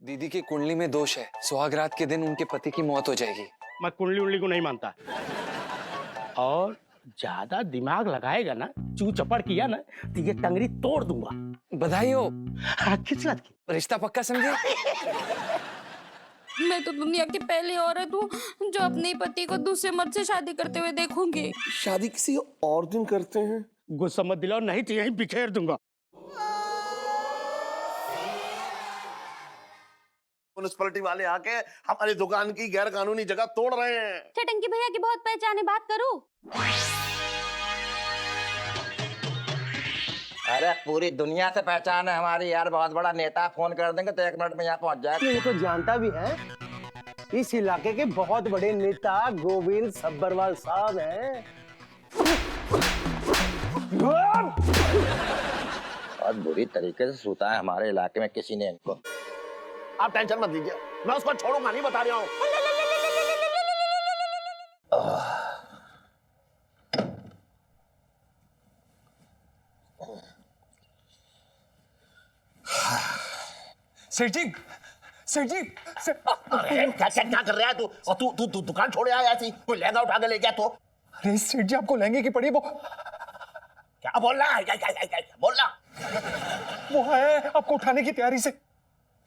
दीदी की कुंडली में दोष है, सुहाग रात के दिन उनके पति की मौत हो जाएगी। मैं कुंडली उंडली को नहीं मानता। और ज्यादा दिमाग लगाएगा ना, चू चपड़ किया ना, तो ये टंगरी तोड़ दूंगा। बधाई हो। किस बात की? रिश्ता पक्का समझे? मैं तो दुनिया की पहली औरत हूँ जो अपने पति को दूसरे मर्द से शादी करते हुए देखूंगी। शादी किसी और दिन करते हैं। गुस्सा मत दिलाओ, नहीं तो यहीं बिखेर दूंगा। म्युनिसिपैलिटी वाले आके हमारी दुकान की गैर कानूनी जगह तोड़ रहे हैं। चटंकी भैया की बहुत पहचान है, बात करूं? अरे पूरी दुनिया से पहचान है हमारी यार, बहुत बड़ा नेता। फोन कर देंगे तो 1 मिनट में यहाँ पहुँच जाएगा। ये तो जानता भी है, इस इलाके के बहुत बड़े नेता गोविंद सब्बरवाल साहब हैं। बहुत बुरी तरीके से सूता है हमारे इलाके में किसी ने इनको। आप टेंशन मत लीजिए, मैं उसको छोड़ूंगा नहीं, बता रहा हूँ। सेठ जी, सेठ जी, अरे क्या कर रहा है तू? और तू दुकान छोड़े आया ऐसी? कोई लहंगा उठा के ले गया तो? अरे सेठ जी, आपको लहंगे की पड़ी वो। क्या बोल रहा है? क्या बोल रहा? वो है आपको उठाने की तैयारी से।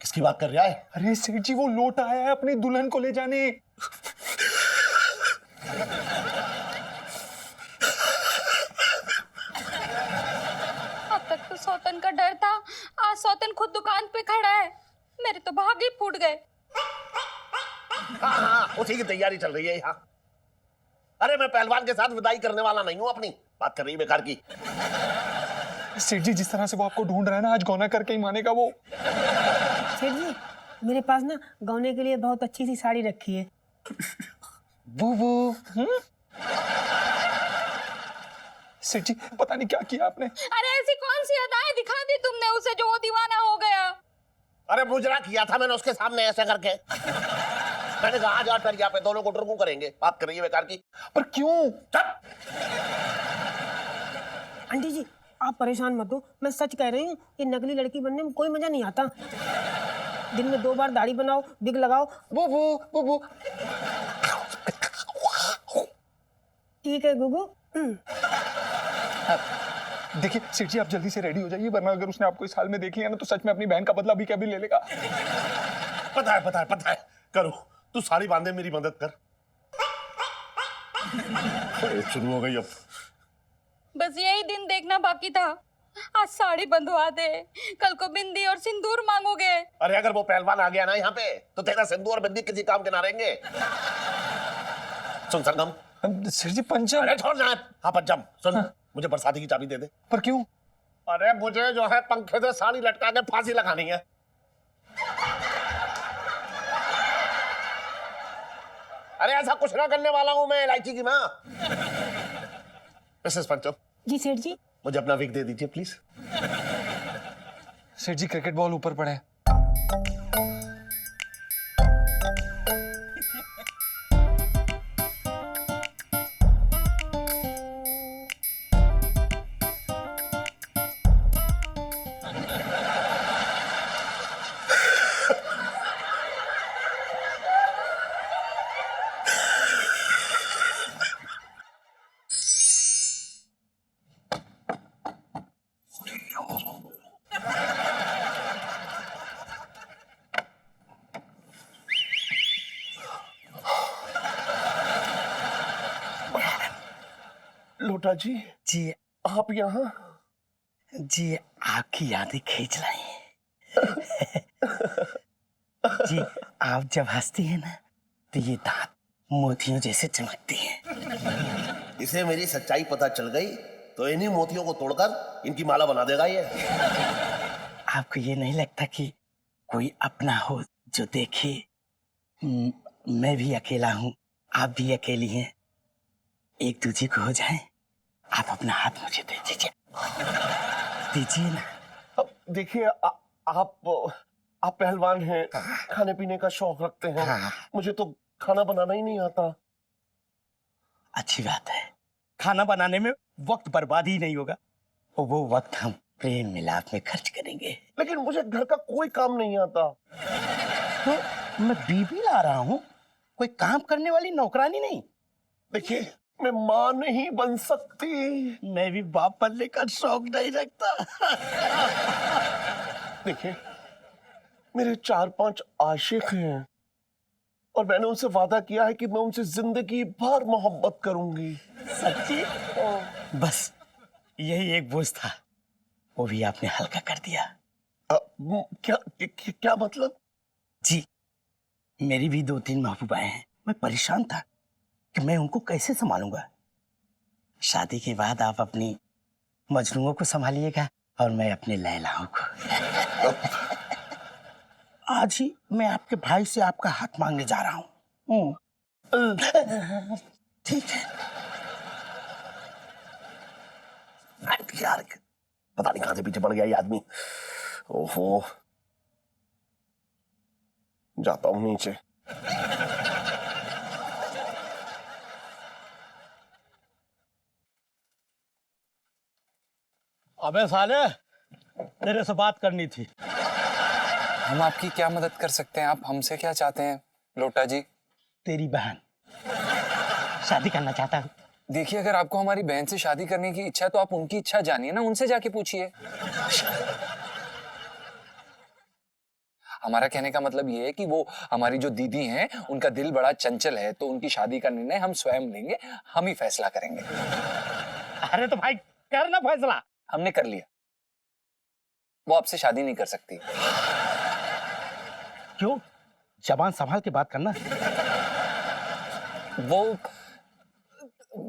किसकी बात कर रहा है? अरे सेठ जी, वो लौट आया है अपनी दुल्हन को ले जाने। अब तक तो सौतन का डर था, आज सौतन खुद दुकान पे खड़ा है। मेरे तो भाग ही फूट गए। हाँ, उसी की तैयारी चल रही है यहाँ। अरे मैं पहलवान के साथ विदाई करने वाला नहीं हूँ अपनी। बात कर रही है बेकार की। सेठ जी, जिस तरह से वो आपको ढूंढ रहा है ना, आज गौना करके ही मानेगा वो। सेठ जी, मेरे पास ना गौने के लिए बहुत अच्छी सी साड़ी रखी है। वो सेठ जी, पता नहीं क्या किया आपने। अरे ऐसी कौन सी अदाएं दिखा दी तुमने उसे जो वो दीवाना हो गया? अरे मुजरा किया था मैंने उसके सामने ऐसे करके। मैंने कहा आज फिर यहाँ पे दोनों को टुरकू करेंगे। बात कर रही है बेकार की। पर क्यों? चुप! आंटी जी, आप परेशान मत हो, मैं सच कह रही हूँ, ये नकली लड़की बनने में कोई मजा नहीं आता। दिन में 2 बार दाढ़ी बनाओ, विग लगाओ। वो ठीक है गुगू। देखिए सेठ जी, आप जल्दी से रेडी हो जाइए, वरना अगर उसने आपको इस हाल में देख लिया ना, तो सच में अपनी बहन का बदला भी क्या भी ले लेगा। पता है। करो, तू साड़ी बांधे, मेरी मदद कर। शुरू हो गई अब। बस यही दिन देखना बाकी था। आज साड़ी बंधवा दे, कल को बिंदी और सिंदूर मांगोगे। अरे अगर वो पहलवान आ गया ना यहाँ पे, तो तेरा सिंदूर और बिंदी किसी काम के ना रहेंगे। सुन सरगम। सेठ जी, पंचम। अरे छोड़ ना। हाँ पंचम, सुन। मुझे बरसाती की चाबी दे दे। पर क्यों? अरे मुझे जो है पंखे से साड़ी लटका के फांसी लगानी है। अरे ऐसा कुछ ना करने वाला हूं मैं, इलायची की माँ। मिसेस पंचम। जी सेठ जी। मुझे अपना विग दे दीजिए प्लीज। सेठ जी, क्रिकेट बॉल ऊपर पड़े। लोटा जी। जी आप यहाँ? जी, आपकी यादें खींच लाई। जी, आप जब हंसती हैं ना, तो ये दांत मोतियों जैसे चमकती हैं। इसे मेरी सच्चाई पता चल गई तो इन्हीं मोतियों को तोड़कर इनकी माला बना देगा ये। आपको ये नहीं लगता कि कोई अपना हो जो देखे? मैं भी अकेला हूँ, आप भी अकेली हैं, एक दूसरे को हो जाए। आप अपना हाथ मुझे दे दीजिए ना। अब देखिए, आप पहलवान हैं, खाने पीने का शौक रखते हैं। हाँ। मुझे तो खाना बनाना ही नहीं आता। अच्छी बात है, खाना बनाने में वक्त बर्बाद ही नहीं होगा। और वो वक्त हम प्रेम मिलाप में खर्च करेंगे। लेकिन मुझे घर का कोई काम नहीं आता। तो मैं बीबी ला रहा हूँ, कोई काम करने वाली नौकरानी नहीं। देखिए, मैं माँ नहीं बन सकती। मैं भी बाप बनने का शौक नहीं रखता। देखिए, मेरे 4-5 आशिक हैं और मैंने उनसे वादा किया है कि मैं उनसे जिंदगी भर मोहब्बत करूंगी। सच्ची? बस यही एक बोझ था, वो भी आपने हल्का कर दिया। क्या मतलब? जी, मेरी भी 2-3 महबूबाएं हैं। मैं परेशान था कि मैं उनको कैसे संभालूंगा। शादी के बाद आप अपनी मजनूओं को संभालिएगा और मैं अपने लैलाओं को। आज ही मैं आपके भाई से आपका हाथ मांगने जा रहा हूँ। ठीक है। यार, पता नहीं कहां से पीछे पड़ गया ये आदमी। ओहो, जाता हूं नीचे। अबे साले, तेरे से बात करनी थी। हम आपकी क्या मदद कर सकते हैं? आप हमसे क्या चाहते हैं लोटा जी? तेरी बहन शादी करना चाहता हूँ। देखिए, अगर आपको हमारी बहन से शादी करने की इच्छा है तो आप उनकी इच्छा जानिए ना, उनसे जाके पूछिए। हमारा कहने का मतलब ये है कि वो हमारी जो दीदी हैं, उनका दिल बड़ा चंचल है, तो उनकी शादी का निर्णय हम स्वयं लेंगे, हम ही फैसला करेंगे। अरे तो भाई कर ना फैसला। हमने कर लिया, वो आपसे शादी नहीं कर सकती। क्यों? जबान संभाल के बात करना। वो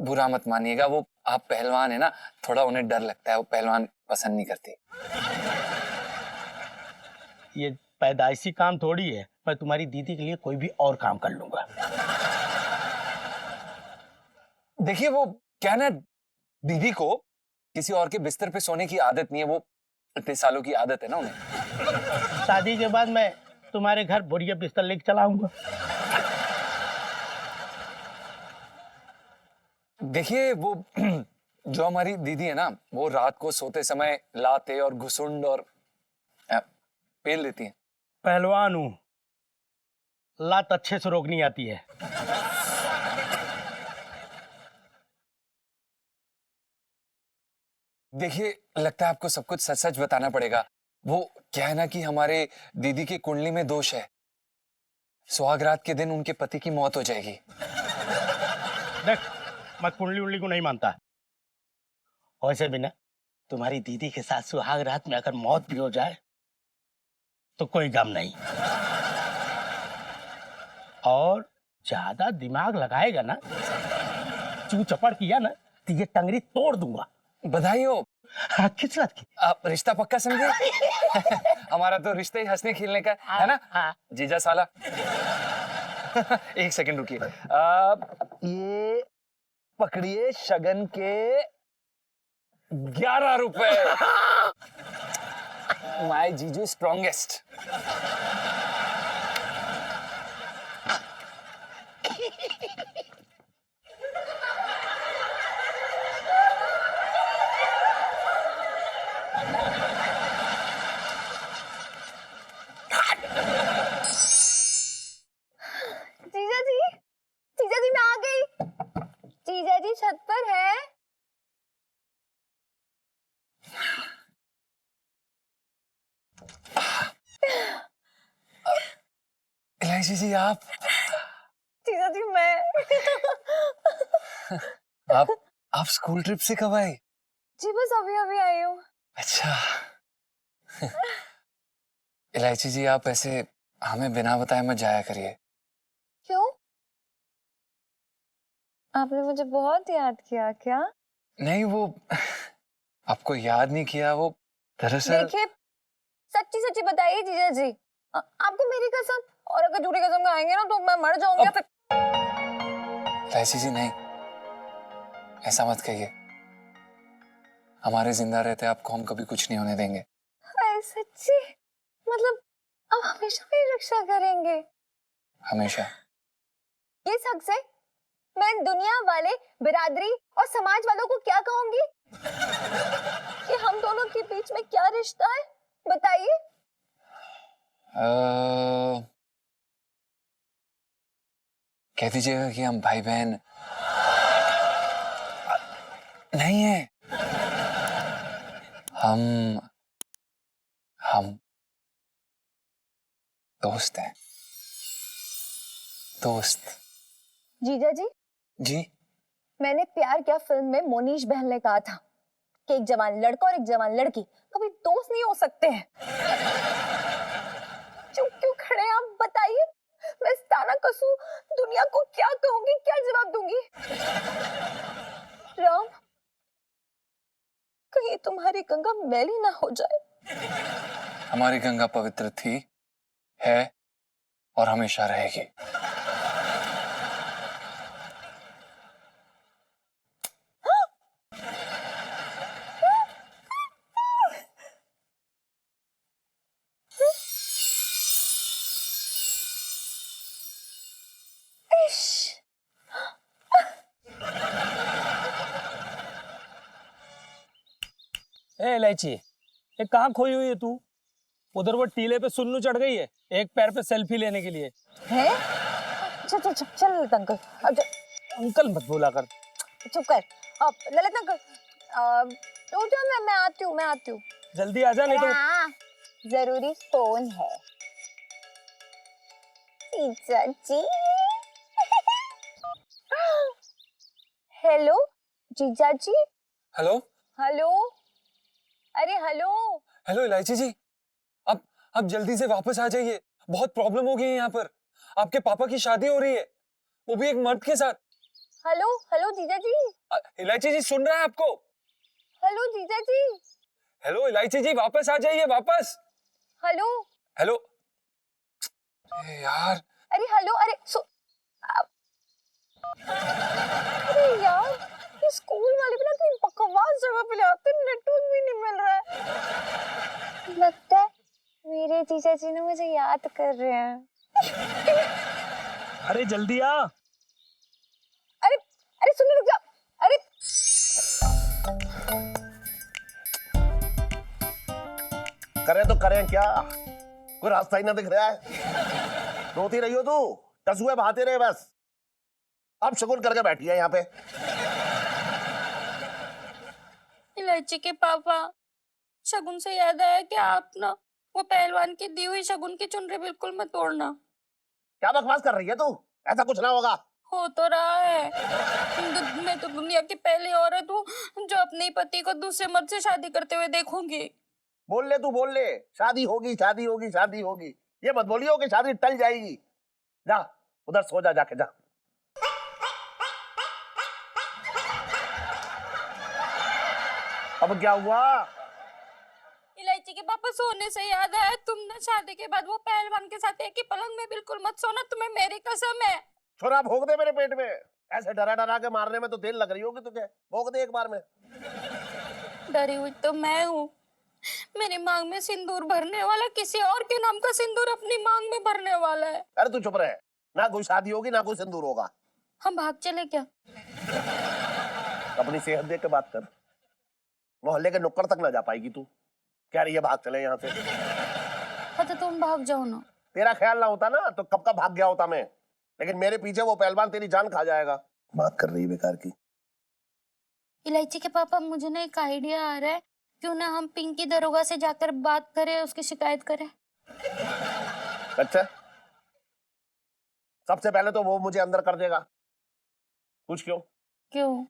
बुरा मत मानिएगा, वो आप पहलवान है ना, थोड़ा उन्हें डर लगता है, वो पहलवान पसंद नहीं करती। ये पैदाइशी काम थोड़ी है, मैं तुम्हारी दीदी के लिए कोई भी और काम कर लूंगा। देखिए, वो क्या ना, दीदी को किसी और के बिस्तर पे सोने की आदत नहीं है, वो इतने सालों की आदत है ना उन्हें। शादी के बाद मैं तुम्हारे घर बोरिया बिस्तर लेके चला आऊंगा। देखिए, वो जो हमारी दीदी है ना, वो रात को सोते समय लाते और घुसुंड और पेल देती हैं। पहलवान हूं, लात अच्छे से रोकनी आती है। देखिए, लगता है आपको सब कुछ सच सच बताना पड़ेगा। वो क्या है ना कि हमारे दीदी की कुंडली में दोष है, सुहागरात के दिन उनके पति की मौत हो जाएगी। देख, मैं कुंडली उंडली को नहीं मानता। वैसे भी ना, तुम्हारी दीदी के साथ सुहाग रात में अगर मौत भी हो जाए तो कोई गम नहीं। और ज्यादा दिमाग लगाएगा ना, चू चपड़ किया ना, तो ये टंगरी तोड़ दूंगा। बधाई हो। हाँ, किस बात की? आप रिश्ता पक्का समझे? हमारा तो रिश्ते ही हंसने खेलने का है ना। हाँ। जीजा साला। एक सेकंड रुकिए। ये पकड़िए शगन के 11 रुपए। माय जीजू स्ट्रॉन्गेस्ट। जीजा जी मैं आ गई। जीजा जी छत पर है। इलायची जी, आप जीजा जी मैं आप स्कूल ट्रिप से कब आए? जी बस अभी अभी आई हूँ। अच्छा। इलायची जी, आप ऐसे हमें बिना बताए मत जाया करिए। क्यों? आपने मुझे बहुत याद किया क्या? नहीं, वो आपको याद नहीं किया, वो दरअसल। देखिए, सच्ची सच्ची बताइए जीजा जी, आपको मेरी कसम, और अगर झूठी कसम खाएंगे ना तो मैं मर जाऊंगी। फिर इलायची जी, नहीं, ऐसा मत कहिए। हमारे जिंदा रहते आपको हम कभी कुछ नहीं होने देंगे। हाय सच्ची? मतलब आप हमेशा मेरी रक्षा करेंगे? हमेशा। ये हक से मैं दुनिया वाले, बिरादरी और समाज वालों को क्या कहूंगी कि हम दोनों के बीच में क्या रिश्ता है? बताइए। कह दीजिएगा कि हम भाई बहन नहीं है, हम दोस्त हैं, दोस्त। जीजा जी, जी मैंने प्यार किया फिल्म में मोनीश बहन ने कहा था कि एक जवान लड़का और एक जवान लड़की कभी दोस्त नहीं हो सकते हैं। चुप क्यों खड़े हैं आप, बताइए। मैं ताना कसू दुनिया को क्या कहूंगी, क्या जवाब दूंगी? राम, कहीं तुम्हारी गंगा मैली ना हो जाए। हमारी गंगा पवित्र थी, है और हमेशा रहेगी। ए इलायची, ये कहाँ खोई हुई है तू? उधर वो टीले पे सुन्नू चढ़ गई है एक पैर पे सेल्फी लेने के लिए। है? चल चल चल चल ललित अंकल, अब अंकल मत बोला कर। चुप कर। अब ललित अंकल, रुक जाओ, मैं आती हूँ। जल्दी आ जा नहीं तो। हाँ, जरूरी फोन है। जीजा जी। हेलो जीजा जी। हेलो हेलो, अरे हेलो। हेलो इलायची जी, आप जल्दी से वापस आ जाइए, बहुत प्रॉब्लम हो गई है यहाँ पर। आपके पापा की शादी हो रही है, वो भी एक मर्द के साथ। हेलो हेलो जीजा जी। इलायची जी सुन रहा है आपको? हेलो जीजा जी। हेलो इलायची जी, वापस आ जाइए, वापस। हेलो हेलो यार, अरे हेलो, अरे यार, ये स्कूल वाले भी ना कहीं बकवास जगह पे ले आते हैं, नेटवर्क भी नहीं मिल रहा है। लगता है मेरे जीजा जी ने मुझे याद कर रहे हैं। अरे जल्दी आ। अरे अरे सुनो, रुक जाओ। अरे करें तो करें क्या, कोई रास्ता ही ना दिख रहा है। रोती रही हो तू, टसुए बहाते रहे बस। अब शगुन करके बैठी है यहाँ पे। इलायची के पापा, शगुन से याद आया कि आप ना वो पहलवान की दी हुई शगुन की चुनरी बिल्कुल मत तोड़ना। क्या बकवास कर रही है तू, ऐसा कुछ ना होगा। हो तो रहा है। मैं तो दुनिया की पहली औरत हूँ जो अपने पति को दूसरे मर्द से शादी करते हुए देखूंगी। बोल ले तू, बोल ले, शादी होगी शादी होगी शादी होगी। ये मत बोलियो कि शादी टल जाएगी। जा उधर सो जा, जाके जा। अब क्या हुआ? इलायची के पापा, सोने से याद आया, तुम ना शादी के बाद वो पहलवान के साथ एक ही पलंग में बिल्कुल मत सोना, तुम्हें मेरी कसम है। छोरा भोग दे मेरे पेट में, ऐसे डरा डरा के मारने में तो तेल लग रही होगी तुझे। भोग दे एक बार में। डरी हुई तो मैं हूँ। मेरी मांग में सिंदूर भरने वाला किसी और के नाम का सिंदूर अपनी मांग में भरने वाला है। अरे तू चुप रहे, ना कोई शादी होगी ना कोई सिंदूर होगा। हम भाग चले क्या? अपनी सेहत देख के बात कर, मोहल्ले के नुक्कड़ तक ना जा पाएगी तू। कह रही है भाग चले यहाँ से। हाँ तो तुम भाग जाओ ना। तेरा ख्याल ना होता ना तो कब का भाग गया होता मैं, लेकिन मेरे पीछे वो पहलवान तेरी जान खा जाएगा। बात कर रही है बेकार की। इलायची के पापा, मुझे ना एक आइडिया आ रहा है, क्यों ना हम पिंकी दरोगा से जाकर बात करें, उसकी शिकायत करें। अच्छा, सबसे पहले तो वो मुझे अंदर कर देगा। पूछ क्यों? क्यों?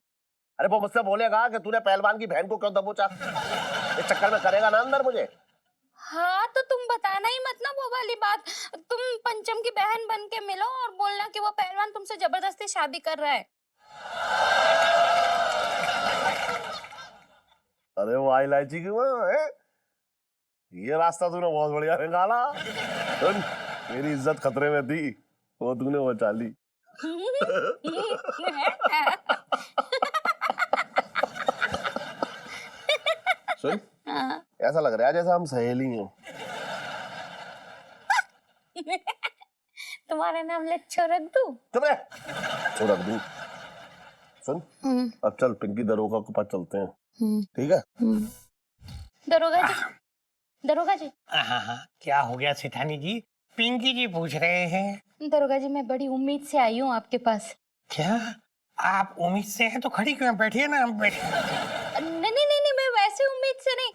अरे वो मुझसे बोलेगा कि तूने पहलवान की बहन को क्यों दबोचा। इस चक्कर में करेगा ना अंदर मुझे। हाँ तो तुम बताना ही मत ना वो वाली बात। तुम पंचम की बहन बन के मिलो और बोलना कि वो पहलवान तुमसे जबरदस्ती शादी कर रहा है। अरे वो इलायची की वो है, ये रास्ता तूने बहुत बढ़िया निकाला। सुन, मेरी इज्जत खतरे में थी, वो तूने बचा ली। सुन, ऐसा लग रहा है जैसे हम सहेली हैं। तुम्हारा नाम लच्छो रख दूं? चुप रह, छोड़ दूं। सुन, अब चल पिंकी दरोगा के पास चलते हैं, ठीक है? दरोगा जी, दरोगा जी। हाँ हाँ, क्या हो गया सेठानी जी? पिंकी जी पूछ रहे हैं। दरोगा जी मैं बड़ी उम्मीद से आई हूँ आपके पास। क्या आप उम्मीद से हैं तो खड़ी क्यों, बैठिए ना, हम बैठिए। नहीं नहीं नहीं नहीं, मैं वैसे उम्मीद से नहीं,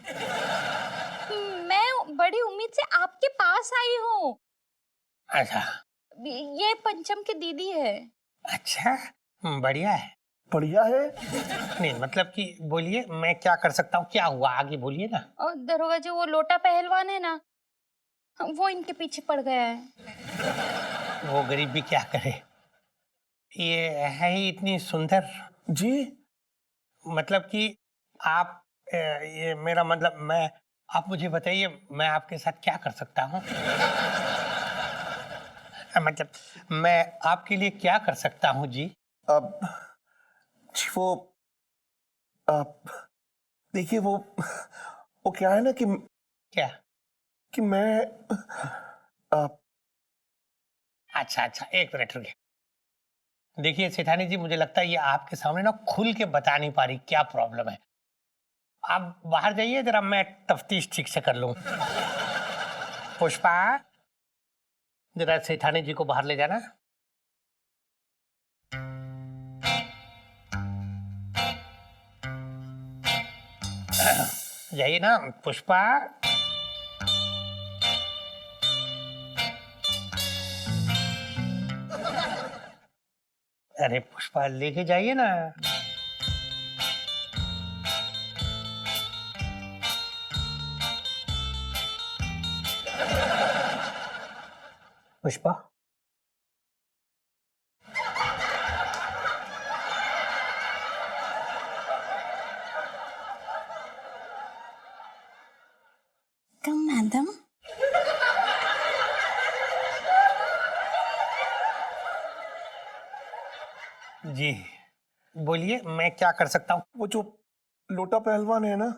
मैं बड़ी उम्मीद से आपके पास आई हूँ। अच्छा ये पंचम की दीदी है। अच्छा, बढ़िया है। बढ़िया है। नहीं मतलब कि बोलिए मैं क्या कर सकता हूँ, क्या हुआ आगे बोलिए ना। और दरोगा जी वो लोटा पहलवान है ना, वो इनके पीछे पड़ गया है। वो गरीब भी क्या करे, ये है ही इतनी सुंदर। जी मतलब कि आप ये मेरा मतलब मैं, आप मुझे बताइए मैं आपके साथ क्या कर सकता हूँ। मतलब मैं आपके लिए क्या कर सकता हूँ जी। अब जी वो अब देखिए वो क्या है ना कि क्या मैं अच्छा अच्छा, एक मिनट रुकिए। देखिए सेठानी जी, मुझे लगता है ये आपके सामने ना खुल के बता नहीं पा रही क्या प्रॉब्लम है। आप बाहर जाइए जरा, मैं तफ्तीश ठीक से कर लूं। पुष्पा, जरा सेठानी जी को बाहर ले जाना। जाइए ना पुष्पा। अरे पुष्पा लेके जाइए ना। पुष्पा कम मैडम। जी बोलिए मैं क्या कर सकता हूँ। वो जो लोटा पहलवान है ना,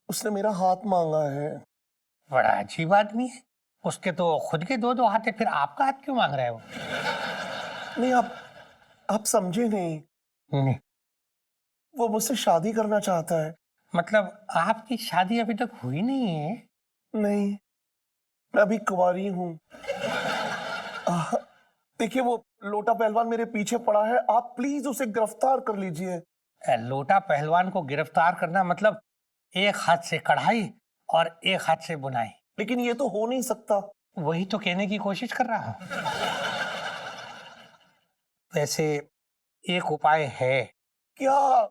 उसने मेरा हाथ मांगा है। बड़ा अजीब आदमी है, उसके तो खुद के दो दो हाथ है, फिर आपका हाथ क्यों मांग रहा है वो। नहीं आप समझे नहीं, नहीं वो मुझसे शादी करना चाहता है। मतलब आपकी शादी अभी तक हुई नहीं है। नहीं, मैं अभी कुंवारी हूँ। देखिए वो लोटा पहलवान मेरे पीछे पड़ा है, आप प्लीज उसे गिरफ्तार कर लीजिए। लोटा पहलवान को गिरफ्तार करना मतलब एक हाथ से कढ़ाई और एक हाथ से बुनाई। लेकिन ये तो हो नहीं सकता। वही तो कहने की कोशिश कर रहा हूँ। वैसे एक उपाय है। क्या?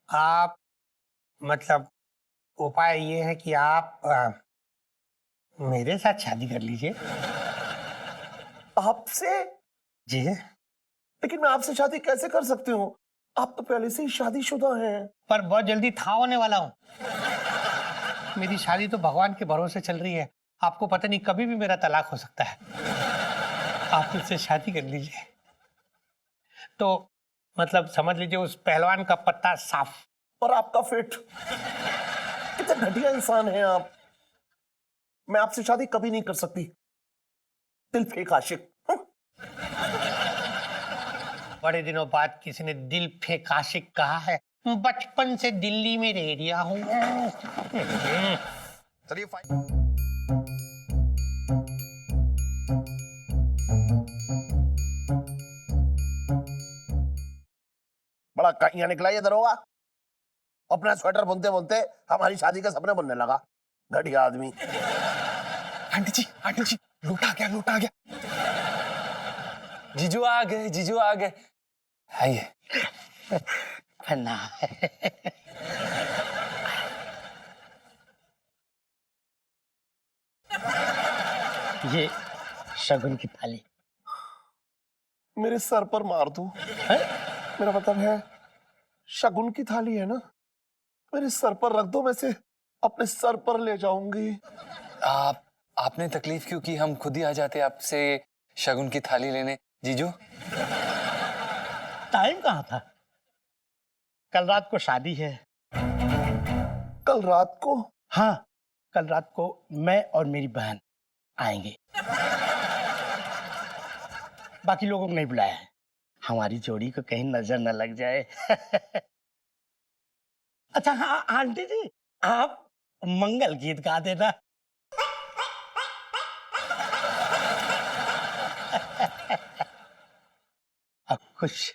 आप मतलब उपाय ये है कि आप मेरे साथ शादी कर लीजिए। आपसे? जी लेकिन मैं आपसे शादी कैसे कर सकती हूँ? आप तो पहले से ही शादीशुदा हैं। पर बहुत जल्दी था होने वाला हूँ। मेरी शादी तो भगवान के भरोसे चल रही है, आपको पता नहीं कभी भी मेरा तलाक हो सकता है। आप मुझसे शादी कर लीजिए तो मतलब समझ लीजिए उस पहलवान का पत्ता साफ। और आपका फिट। कितने घटिया इंसान हैं आप। मैं आपसे शादी कभी नहीं कर सकती। दिल फेंक आशिक। बड़े दिनों बाद किसी ने दिल फेंक आशिक कहा है। बचपन से दिल्ली में रह दिया हूँ। चलिए बड़ा कहिया निकला ये दरोगा। अपना स्वेटर बुनते बुनते हमारी शादी का सपने बनने लगा। घटिया आदमी। आंटी जी लूटा आ गया। जीजू आ गए। आइए। ना ये शगुन की थाली। मेरे सर पर मार दो। मेरा मतलब है शगुन की थाली है ना, मेरे सर पर रख दो, मैं से अपने सर पर ले जाऊंगी। आपने तकलीफ क्यों की, हम खुद ही आ जाते आपसे शगुन की थाली लेने। जीजू टाइम कहाँ था, कल रात को शादी है। कल रात को? हाँ कल रात को मैं और मेरी बहन आएंगे। बाकी लोगों को नहीं बुलाया है, हमारी जोड़ी को कहीं नजर न लग जाए। अच्छा हाँ आंटी जी, आप मंगल गीत गा देना। अब कुछ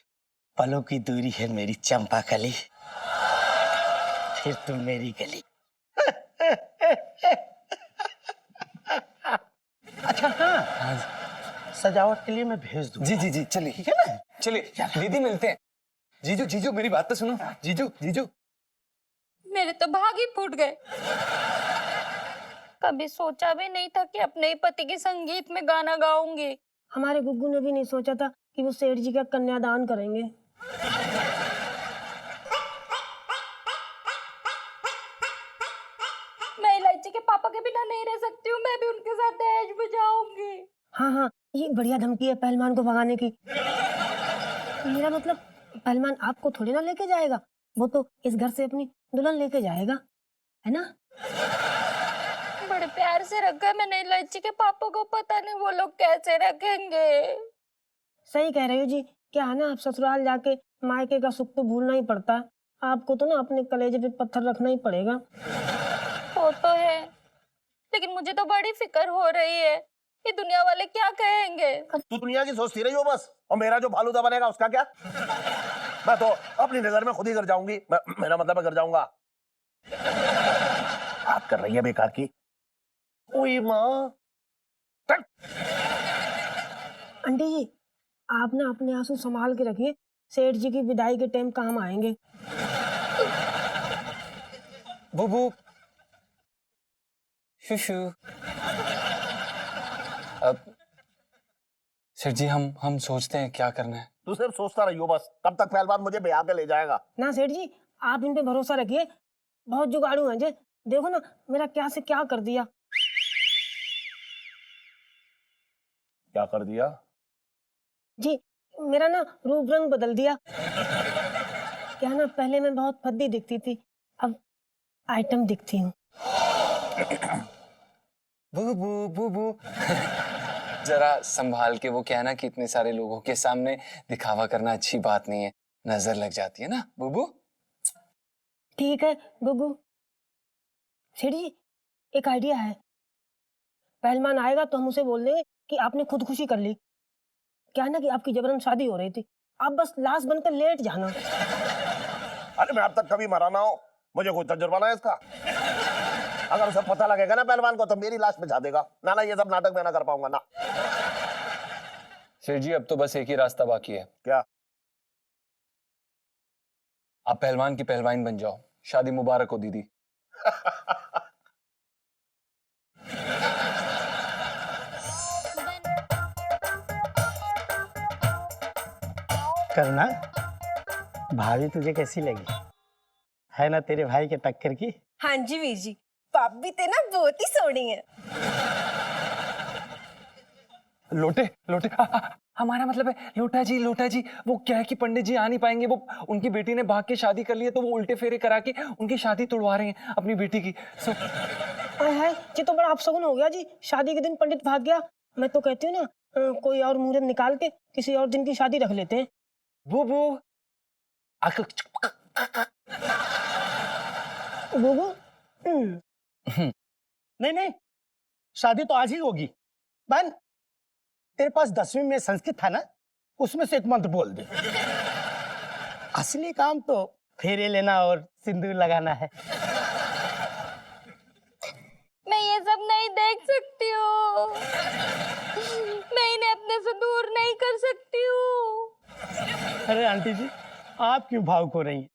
पलों की दूरी है मेरी चंपा कली, फिर तुम मेरी गली। अच्छा हाँ, सजावट के लिए मैं भेज दूँ। जी जी जी, चलिए ठीक है ना? चलिए दीदी मिलते हैं। जीजू जीजू मेरी बात तो सुनो। जीजू जीजू मेरे तो भाग ही फूट गए। कभी सोचा भी नहीं था कि अपने ही पति के संगीत में गाना गाऊंगी। हमारे गुग्गू ने भी नहीं सोचा था कि वो सेठ जी का कन्यादान करेंगे। मैं इलायची के पापा के बिना नहीं रह सकती हूँ, मैं भी उनके साथ दहेज में जाऊंगी। हाँ हाँ, ये बढ़िया धमकी है पहलवान को भगाने की। मेरा मतलब पहलवान आपको थोड़ी ना लेके जाएगा, वो तो इस घर से अपनी दुल्हन लेके जाएगा, है ना? बड़े प्यार से रखा है मैंने इलायची के पापा को, पता नहीं वो लोग कैसे रखेंगे। सही कह रहे हो जी। क्या है ना, आप ससुराल जाके मायके का सुख तो भूलना ही पड़ता है। आपको तो ना अपने कलेजे पे पत्थर रखना ही पड़ेगा। वो तो है, लेकिन मुझे तो बड़ी फिक्र हो रही है कि दुनिया वाले क्या कहेंगे। तू दुनिया की सोचती रही हो बस, और मेरा जो फालूदा बनेगा उसका क्या? मैं तो अपनी नजर में खुद ही घर जाऊंगी। मेरा मतलब मैं घर जाऊंगा। बात कर रही है बेकार की। ओए माँ, आंटी जी, आप ना अपने आंसू संभाल के रखिए, सेठ जी की विदाई के टाइम काम आएंगे। बुबू शुशु। अब सर जी हम सोचते हैं क्या करना है। तू सिर्फ सोचता रही हो बस, तब तक पहलवान मुझे ब्याह के ले जाएगा। ना सेठ जी, आप इन पे भरोसा रखिए, बहुत जुगाड़ू हैं जे। देखो ना मेरा क्या से क्या कर दिया। क्या कर दिया? जी, मेरा ना रूप रंग बदल दिया। क्या ना, पहले मैं बहुत फद्दी दिखती थी, अब आइटम दिखती हूँ। बुबू बुबू जरा संभाल के, वो क्या है ना कि इतने सारे लोगों के सामने दिखावा करना अच्छी बात नहीं है, नजर लग जाती है ना बुबू। ठीक है गुगू। सेठ जी, एक आइडिया है। पहलवान आएगा तो हम उसे बोल देंगे कि आपने खुदकुशी कर ली। क्या है ना कि आपकी जबरन शादी हो रही थी, आप बस लाश बनकर लेट जाना। अरे मैं अब तक कभी मरा ना हो, मुझे कोई तजुर्बा ना है इसका। अगर उसे पता लगेगा ना पहलवान को तो मेरी लाश बिछा देगा। ना ये सब नाटक मैं ना कर पाऊंगा ना। सर जी अब तो बस एक ही रास्ता बाकी है। क्या? आप पहलवान की पहलवान बन जाओ। शादी मुबारक हो दीदी। करना भाभी तुझे कैसी लगी? है ना तेरे भाई के टक्कर की? हाँ जी वीर जी, भाभी ते ना बहुत ही सोहनी है। लोटे लोटे हमारा मतलब है लोटा जी। वो क्या है कि पंडित जी आ नहीं पाएंगे, वो उनकी बेटी ने भाग के शादी कर ली है, तो वो उल्टे फेरे करा के उनकी शादी तोड़वा रहे हैं अपनी बेटी की। हाय, ये तो बड़ा अपशगुन हो गया जी। शादी के दिन पंडित भाग गया। मैं तो कहती हूँ ना, कोई और मुहूर्त निकाल के किसी और दिन की शादी रख लेते हैं। बुबू गुगू, नहीं, शादी तो आज ही होगी। बहन, तेरे पास 10वीं में संस्कृत था ना, उसमें से एक मंत्र बोल दे। असली काम तो फेरे लेना और सिंदूर लगाना है। मैं ये सब नहीं देख सकती हूँ, मैं इन्हें अपने से दूर नहीं कर सकती हूँ। अरे आंटी जी, आप क्यों भावुक हो रही हैं?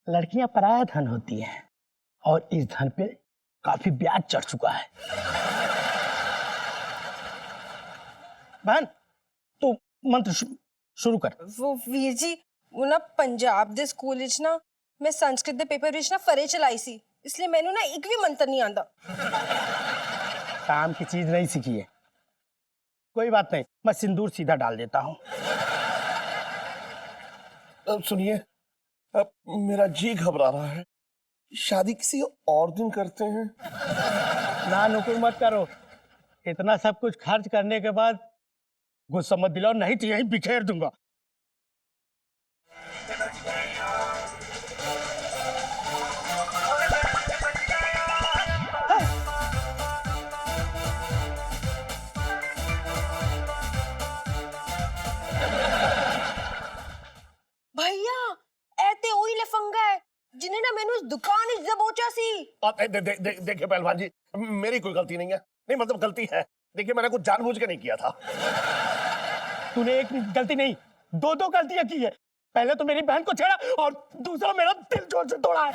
लड़कियां पराया धन होती हैं और इस धन पे काफी ब्याज चढ़ चुका है। बहन, तू मंत्र शुरू कर। वो वीर जी, वो ना पंजाब दे स्कूल विच ना मैं संस्कृत दे पेपर विच ना फरे चलाई सी, इसलिए मैंने ना एक भी मंत्र नहीं आंदा। काम की चीज नहीं सीखी है। कोई बात नहीं, मैं सिंदूर सीधा डाल देता हूँ। अब सुनिए, अब मेरा जी घबरा रहा है। शादी किसी और दिन करते हैं। ना नुकुर मत करो। इतना सब कुछ खर्च करने के बाद गुस्सा मत दिलाओ, नहीं तो यहीं बिखेर दूंगा। भैया ऐते ओही लफंगा है जिन्हें ना मैंने उस दुकान इस दबोचा सी। देखिए पहलवान जी, मेरी कोई गलती नहीं है। नहीं मतलब गलती है, देखिए मैंने कुछ जानबूझ के नहीं किया था। तूने एक गलती नहीं, दो गलतियां की है। पहले तो मेरी बहन को छेड़ा और दूसरा मेरा दिल जोर से तोड़ा है।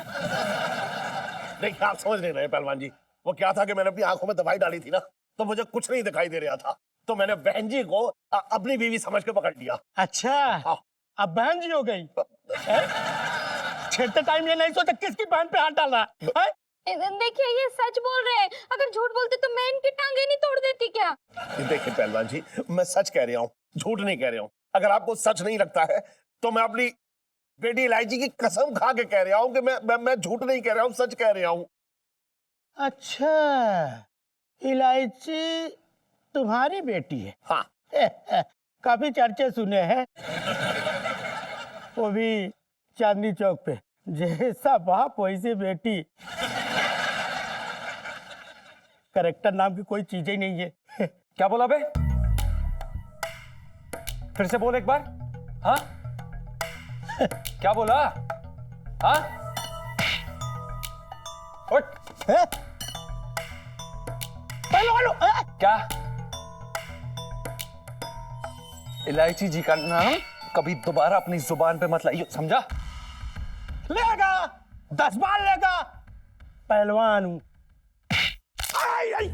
देखिए आप समझ नहीं रहे पहलवान जी, वो क्या था कि मैंने अपनी आंखों में दवाई डाली थी ना, तो मुझे कुछ नहीं दिखाई दे रहा था, तो मैंने बहन जी को अपनी बीवी समझ के पकड़ लिया। अच्छा हाँ। अब बहन जी हो गई। छेड़ते टाइम ये नहीं सोचा किसकी बहन पे हाथ डाल रहा है? देखिए ये सच बोल रहे हैं, अगर झूठ बोलते तो मैं इनकी टांगे नहीं तोड़ देती क्या? देखिए पहलवान जी, मैं सच कह रहा हूँ, झूठ नहीं कह रहा हूँ। अगर आपको सच नहीं लगता है तो मैं अपनी बेटी इलायची की कसम खा के कह रहा हूँ कि मैं झूठ नहीं कह रहा हूँ, सच कह रहा हूँ। अच्छा, इलायची तुम्हारी बेटी है? हाँ। काफी चर्चे सुने हैं, वो भी चांदनी चौक पे। जैसा बाप वैसी बेटी। करेक्टर नाम की कोई चीज ही नहीं है। क्या बोला बे? फिर से बोल एक बार। हाँ क्या बोला? हाँ उठ। क्या? इलायची जी का नाम कभी दोबारा अपनी जुबान पे मत लाइयो, समझा? लेगा 10 बार लेगा, पहलवान हूं। आई, आई।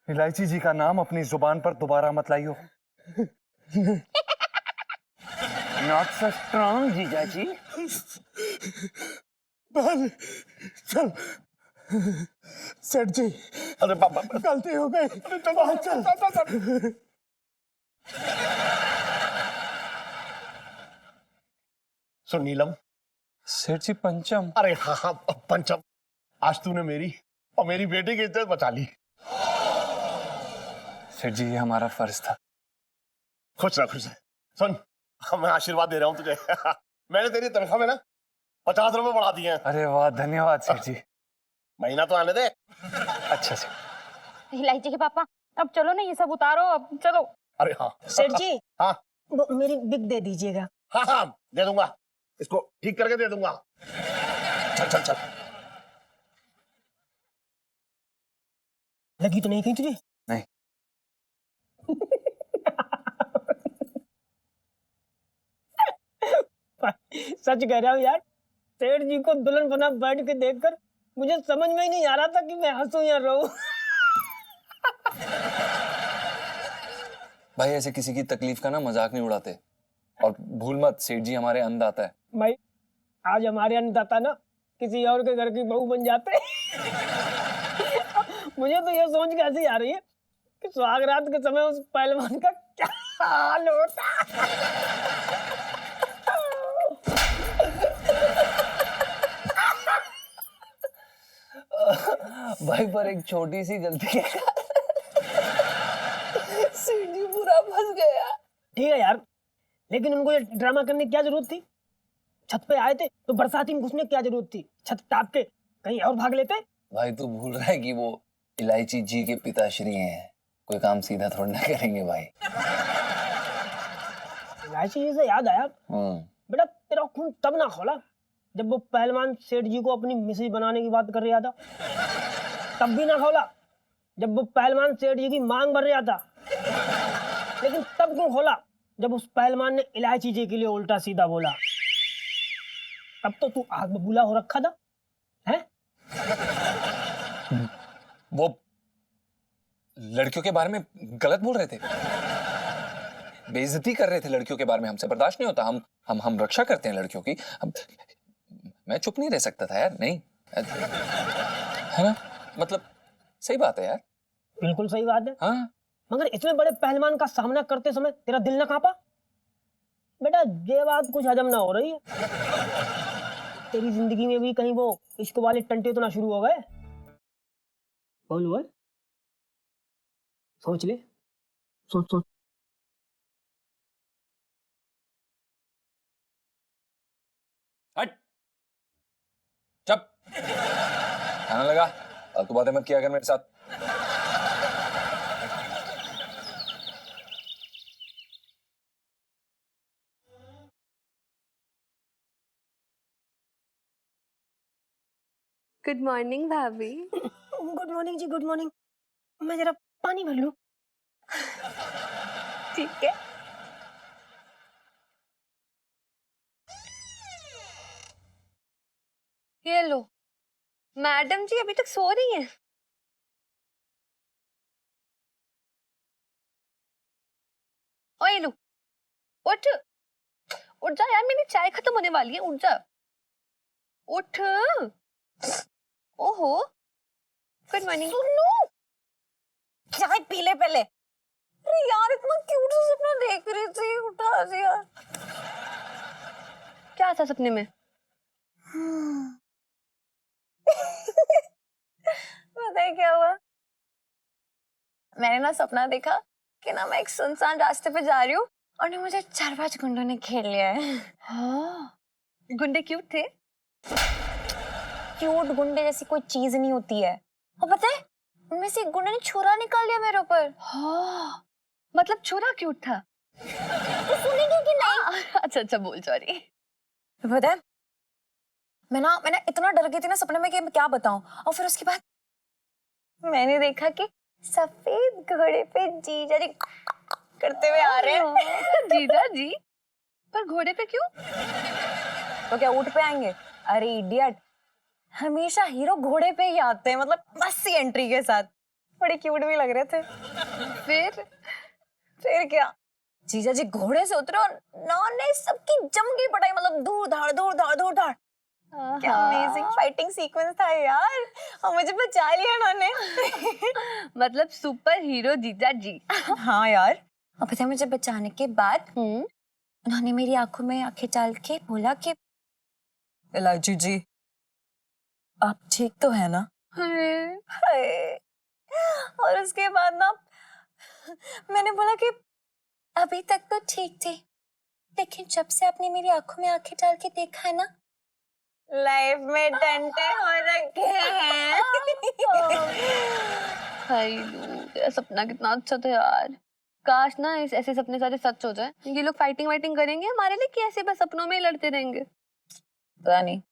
इलायची जी का नाम अपनी जुबान पर दोबारा मत लाइयो। नॉट सो स्ट्रॉन्ग जीजा जी। चल सेठ जी, अरे बाबा गलती हो गई। चल। सुन नीलम। सेठ जी पंचम। अरे हाँ हाँ पंचम, आज तूने मेरी और मेरी बेटी की इज्जत बचा ली। सेठ जी ये हमारा फर्ज था। खुश रह खुश रह। सुन, मैं आशीर्वाद दे रहा हूँ तुझे। मैंने तेरी तनख्वाह में ना 50 रुपए बढ़ा दिए हैं। अरे वाह, धन्यवाद सेठ जी। महीना तो आने दे। अच्छा से। इलायची के पापा, अब चलो ना, ये सब उतारो, अब चलो। अरे हाँ सेठ जी, हाँ वो मेरी बिग दे दीजिएगा। हाँ हाँ दे दूंगा, इसको ठीक करके दे दूंगा। चल चल चल। लगी तो नहीं कहीं तुझे? नहीं। सच कह रहा हूँ यार, सेठ जी को दुल्हन बना बैठ के देखकर मुझे समझ में ही नहीं आ रहा था कि मैं हंसूं या रोऊं। भाई ऐसे किसी की तकलीफ का ना मजाक नहीं उड़ाते, और भूल मत सेठ जी हमारे अन्नदाता है। भाई आज हमारे अन्नदाता ना किसी और के घर की बहू बन जाते। मुझे तो ये सोच के हंसी आ रही है कि सुहागरात के समय उस पहलवान का क्या हाल होता। भाई पर एक छोटी सी गलती के सेठ जी पूरा फंस गया। ठीक है यार, लेकिन उनको ये ड्रामा करने की क्या जरूरत थी? छत पे आए थे तो बरसाती में घुसने की क्या जरूरत थी? छत टाप के कहीं और भाग लेते। भाई तू भूल रहा है कि वो इलायची जी के पिताश्री हैं, कोई काम सीधा थोड़ा ना करेंगे भाई। इलायची जी से याद आया, बेटा तेरा खून तब ना खोला जब वो पहलवान सेठ जी को अपनी मिसेज बनाने की बात कर रहा था। तब भी ना खोला जब वो पहलवान सेठ जी की मांग भर रहा था। लेकिन तब क्यों खोला जब उस पहलवान ने इलायची जी के लिए उल्टा सीधा बोला? अब तो तू आग बबूला हो रखा था, हैं? वो लड़कियों के बारे में गलत बोल रहे थे, बेइज्जती कर रहे थे लड़कियों के बारे में। हमसे बर्दाश्त नहीं होता। हम रक्षा करते हैं लड़कियों की। मैं चुप नहीं रह सकता था यार, नहीं है ना? मतलब सही बात है यार। बिल्कुल सही बात है। हाँ, मगर इतने बड़े पहलवान का सामना करते समय तेरा दिल ना कांपा? बेटा ये बात कुछ हजम ना हो रही है। तेरी जिंदगी में भी कहीं वो इश्क वाले टंटे तो ना शुरू हो गए? बोल बोल, सोच ले, सोच सोच। हट, चुप। खाना लगा, फालतू बातें मत किया कर मेरे साथ। गुड मॉर्निंग भाभी। गुड मॉर्निंग जी, गुड मॉर्निंग। मैं जरा पानी भर लूं। ठीक है। ये लो, मैडम जी अभी तक सो रही हैं। ओ ये लो, उठ उठ जा यार, मेरी चाय खत्म होने वाली है, उठ जा, उठ। ओहो, गुड मॉर्निंग। चाय पी ले पहले। अरे यार इतना क्यूट सा सपना देख रही थी, उठा दिया। क्या था सपने में? पता है क्या हुआ? मैंने ना सपना देखा कि ना मैं एक सुनसान रास्ते पे जा रही हूँ और ना मुझे 4-5 गुंडों ने घेर लिया है। हाँ, गुंडे क्यूट थे। क्यूट गुंडे जैसी कोई चीज नहीं होती है। और पता है उनमें से एक गुंडे ने छुरा निकाल लिया मेरे ऊपर। हाँ, मतलब छुरा क्यूट था। तो सुनेगी कि नहीं? अच्छा अच्छा, बोल, सॉरी। पता है मैं ना इतना डर गई थी ना सपने में कि मैं क्या बताऊं। और फिर उसके बाद मैंने देखा कि सफेद घोड़े पे जीजा जी करते हुए आ रहे हैं। जीजा जी? पर घोड़े पे क्यों? तो क्या ऊंट पे आएंगे? अरे इडियट, हमेशा हीरो घोड़े पे ही आते हैं, मतलब मस्ती एंट्री के साथ। बड़े क्यूट भी लग रहे थे। फिर क्या, जीजा जी घोड़े से उतरे और नौने सबकी जम गई पटाई, मतलब दूर धाड़ दूर धाड़ दूर धाड़। क्या अमेजिंग फाइटिंग सीक्वेंस था यार, और मुझे बचा लिया उन्होंने। मतलब सुपर हीरो जीजा जी। हाँ यार, और पता है मुझे बचाने के बाद उन्होंने मेरी आंखों में आंखें डाल के बोला कि इलायची जी आप ठीक तो है ना? हाय। और उसके बाद ना मैंने बोला कि अभी तक तो ठीक थी, लेकिन जब से आपने मेरी आंखों में आंखें डाल के देखा है ना, लाइफ में डंडे हो रखे हैं। हाय लू, तेरा सपना कितना अच्छा था यार। काश ना ऐसे सपने सारे सच हो जाए। ये लोग फाइटिंग वाइटिंग करेंगे हमारे लिए कि ऐसे बस सपनों में ही लड़ते रहेंगे? पता नहीं।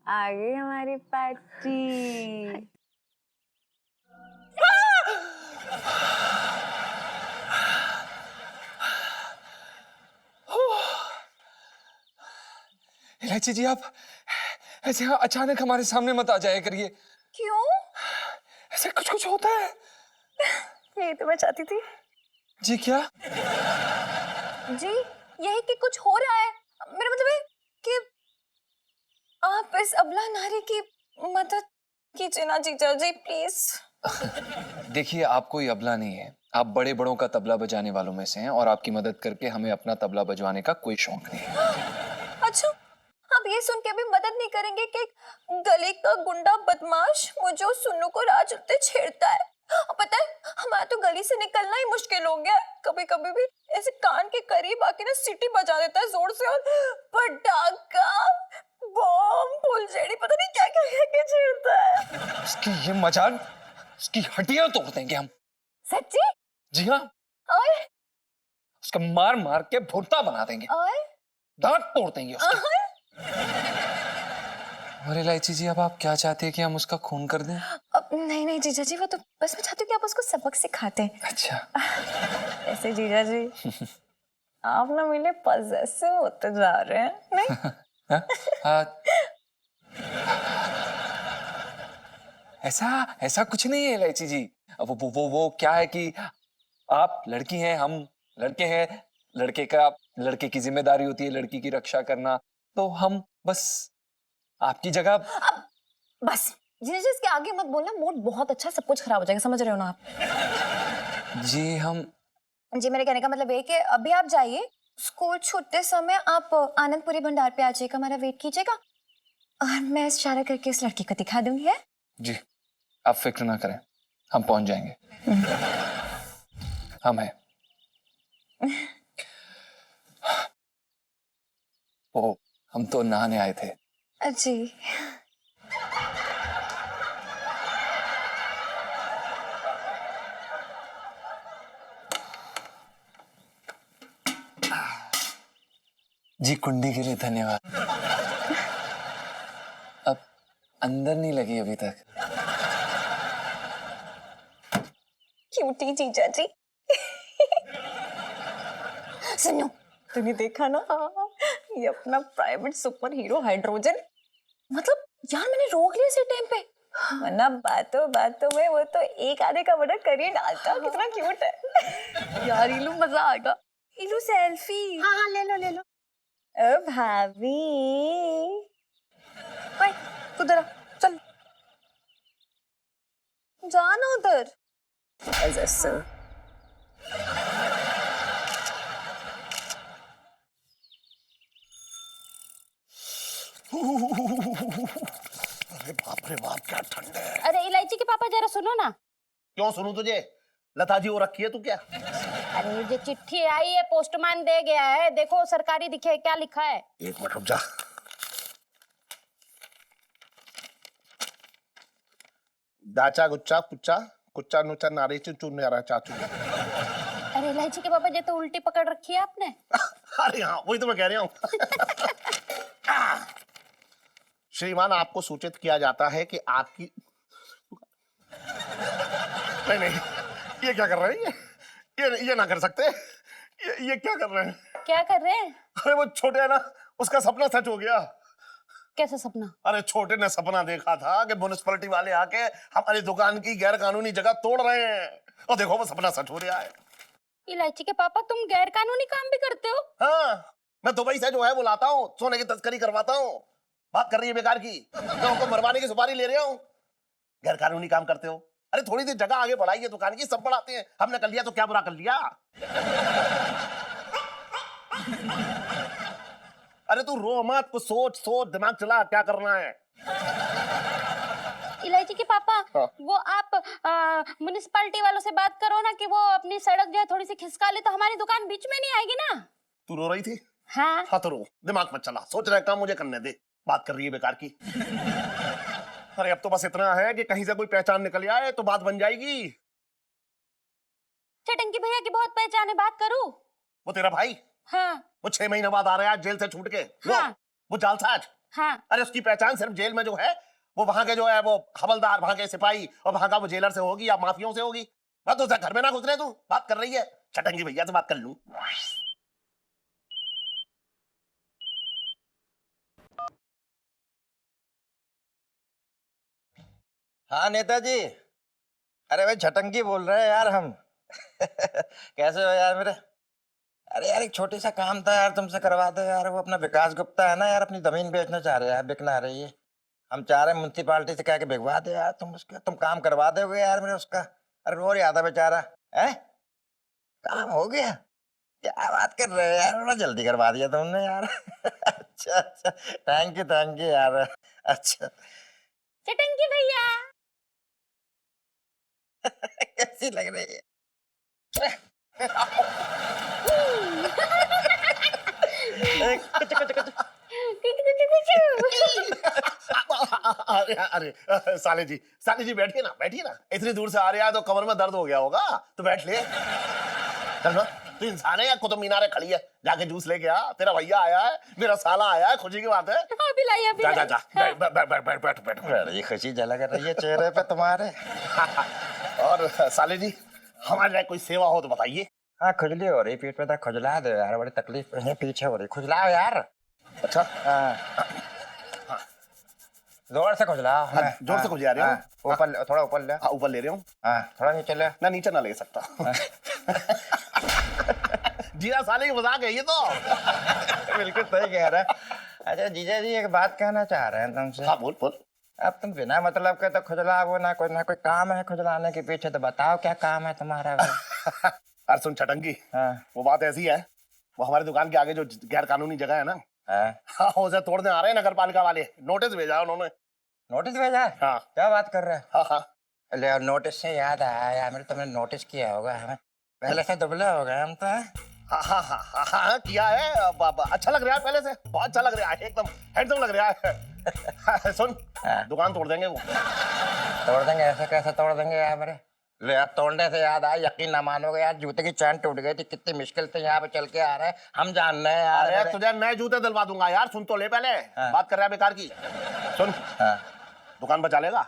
आ गई हमारी पार्टी। इलायची जी आप ऐसे अचानक हमारे सामने मत आ जाया करिए। क्यों? ऐसे कुछ कुछ होता है। यही तो मैं चाहती थी। जी क्या? जी यही कि कुछ हो रहा है। मेरा मतलब है कि आप इस अबला नारी की मदद कीजिए ना जीजा जी, प्लीज। देखिए आप कोई अबला नहीं है, आप बड़े बड़ों का तबला बजाने वालों में से हैं और आपकी मदद करके हमें अपना तबला बजवाने का कोई शौक नहीं है। अच्छा, आप ये सुन के भी मदद नहीं करेंगे कि गली का गुंडा बदमाश मुझे और सुन्नू को राह चलते छेड़ता है। और पता है हमारा तो गली से निकलना ही मुश्किल हो गया है। कभी कभी भी ऐसे कान के करीब आके ना सीटी बजा देता है जोर से, और पटाखा बम फुलझड़ी पता नहीं क्या क्या के छेड़ता है। इसकी ये मजाक, इसकी हड्डियां तोड़ देंगे हम। सच्ची? जी हाँ, और उसका मार मार के भुट्टा बना देंगे, दांत तोड़ देंगे उसके। और इलायची जी अब आप क्या चाहते हैं कि हम उसका खून कर दें? नहीं नहीं जीजा जी, वो तो बस मैं चाहती हूँ कि आप उसको सबक सिखाते हैं। अच्छा। ऐसे जीजा जी आप ना मेरे पजेसिव होते जा रहे हैं, नहीं? हाँ? हाँ। ऐसा कुछ नहीं है इलायची जी। वो क्या है कि आप लड़की हैं, हम लड़के हैं, लड़के की जिम्मेदारी होती है लड़की की रक्षा करना, तो हम बस आपकी जगह। बस जीजा जी इसके आगे मत बोलना, मूड बहुत अच्छा, सब कुछ खराब हो जाएगा, समझ रहे हो ना आप? जी हम जी मेरे कहने का मतलब ये कि अभी आप जाइए, स्कूल छूटते समय आप आनंदपुरी भंडार पे आ जाइएगा, हमारा वेट कीजिएगा और मैं इशारा करके उस लड़की को दिखा दूंगी। है जी, आप फिक्र ना करें, हम पहुंच जाएंगे। हम हैं। ओ, हम तो नहाने आए थे। जी। जी कुंडी के लिए धन्यवाद। अब अंदर नहीं लगी अभी तक। क्यूटी जीजा जी। सुनो, तूने देखा ना ये अपना प्राइवेट सुपर हीरो हाइड्रोजन, मतलब यार मैंने रोक लिया इसी टाइम पे, वरना बातों में वो तो एक आधे का मर्डर कर ही डालता। कितना क्यूट है यार। इलू मजा आएगा। इलू सेल्फी। हाँ ले लो। ओ भाभी, ओए उधर आ, चल जाना उधर। ऐसा अरे बाप क्या ठंड है। अरे इलायची के पापा जरा सुनो ना। क्यों सुनूं तुझे? लता जी वो रखी है तू क्या? अरे ये चिट्ठी आई है, पोस्टमैन दे गया है, देखो सरकारी दिखे क्या लिखा है। एक मिनट रुक जा। दाचा गुच्चा कुच्चा कुच्चा नुचा नारे चुन नारा चाचू। अरे इलायची के पापा ये तो उल्टी पकड़ रखी है आपने। अरे हाँ वही तो मैं कह रहा हूँ। श्रीमान आपको सूचित किया जाता है कि आपकी नहीं ये क्या कर रहे हैं? ये ना कर सकते। ये क्या कर रहे हैं? क्या कर रहे हैं? अरे वो छोटे है ना, उसका सपना सच हो गया। कैसा सपना? अरे छोटे ने सपना देखा था कि म्युनिसिपैलिटी वाले आके हमारी दुकान की गैर कानूनी जगह तोड़ रहे हैं, और देखो वो सपना सच हो रहा है। इलायची के पापा तुम गैर कानूनी काम भी करते हो? हाँ, मैं दुबई से जो है वो लाता हूँ, सोने की तस्करी करवाता हूँ। बात कर रही है बेकार की, मैं उनको मरवाने की सुपारी ले रहा हूँ। गैर कानूनी काम करते हो? अरे थोड़ी सी जगह आगे बढ़ाई है दुकान की, सब बढ़ाते हैं। हमने कर लिया तो क्या बुरा कर लिया? अरे तू रो मत, कुछ सोच दिमाग चला, क्या करना है? इलायची के पापा हाँ। वो आप म्युनिसिपैलिटी वालों से बात करो ना कि वो अपनी सड़क जो है थोड़ी सी खिसका ले तो हमारी दुकान बीच में नहीं आएगी ना। तू रो रही थी? हाँ। हाँ तो रो, दिमाग मत चला, सोच रहे काम मुझे करने दे। बात कर रही है बेकार की। अरे अब तो बस इतना है कि कहीं से कोई पहचान निकल आए तो बात बन जाएगी। चटंकी भैया की बहुत पहचान है, बात करूं? वो तेरा भाई? हाँ। वो 6 महीने बाद आ रहा है जेल से छूट के। हाँ। वो जालसाज। हाँ। अरे उसकी पहचान सिर्फ जेल में जो है वो वहां के जो है वो हवलदार, वहां के सिपाही और वहां का वो जेलर से होगी या माफियों से होगी। मैं तो घर में ना घुस रहे, तू बात कर रही है। चटंगी भैया से बात कर लूं। हाँ नेताजी, अरे भाई छटंकी बोल रहे हैं यार हम। कैसे हो यार मेरे? अरे यार एक छोटी सा काम था यार, तुमसे करवा दो यार। वो अपना विकास गुप्ता है ना यार, अपनी जमीन बेचना चाह रहे हैं, बिक ना रही है। हम चाह रहे हैं म्युनिसिपालिटी से कह के भिगवा दो यार, तुम काम करवा दोगे यार मेरे उसका। अरे रो रहा था बेचारा है। काम हो गया? क्या बात कर रहे हो यार, बड़ा जल्दी करवा दिया तुमने यार। अच्छा थैंक यू यार। अच्छा चटंकी भैया कैसी लग रही है? अरे साले जी बैठिए ना। इतनी दूर से आ रहा है तो कमर में दर्द हो गया होगा, तो बैठ ले। चल ना, तू इंसान है या कुतुब मीनार खड़ी है? जाके जूस लेके आ, तेरा भैया आया है, मेरा साला आया है, खुशी की बात है। अभी लाई जा बैठ। बड़ी खुशी झलक रही है चेहरे पे तुम्हारे। और साले जी हमारे लिए कोई सेवा हो तो बताइए। हाँ खुजली हो रही पेट में, तो खुजला दो यार, बड़ी तकलीफ है पीछे हो रही, खुजलाओ यार। अच्छा हाँ जोर से खुजलाओ। हाँ, जोर से खुजला रहे हो? हाँ, ऊपर थोड़ा ऊपर ले। हाँ ऊपर ले रहे हूँ। हाँ थोड़ा नीचे ले। ना नीचे ना ले सकता। जीजा साले की मजाक है ये तो। बिल्कुल सही कह रहा है। अच्छा जीजा जी एक बात कहना चाह रहे हैं तुमसे। हाँ बोल बोल। अब तुम बिना मतलब के तो खुजला वो ना कोई काम है खुजलाने के पीछे, तो बताओ क्या काम है तुम्हारा भाई? अरे सुन छटंगी, हाँ वो बात ऐसी है, वो हमारे दुकान के आगे जो गैर कानूनी जगह है ना, हाँ उसे तोड़ने आ रहे हैं नगर पालिका वाले। नोटिस भेजा है उन्होंने। नोटिस भेजा है? हाँ। क्या बात कर रहे हैं? हाँ हाँ। ले नोटिस से याद आया यार, मेरे तुमने नोटिस किया होगा हमें, पहले से दुबले हो गए हम तो। हाँ हाँ हाँ हाँ हाँ किया है। अच्छा लग रहा है पहले से, बहुत अच्छा लग रहा है, एकदम हैंडसम लग रहा है। सुन दुकान तोड़ देंगे वो। तोड़ देंगे? ऐसे कैसे तोड़ देंगे यार मेरे? ले यार तोड़ने से याद आया, यकीन ना मानोगे यार, जूते की चैन टूट गई थी, कितनी मुश्किल से यहाँ पे चल के आ रहे हैं हम, जान रहे हैं यार। अरे तुझे नए जूते दिलवा दूंगा यार, सुन तो ले पहले। बात कर रहा है बेकार की। सुन दुकान बचा लेगा?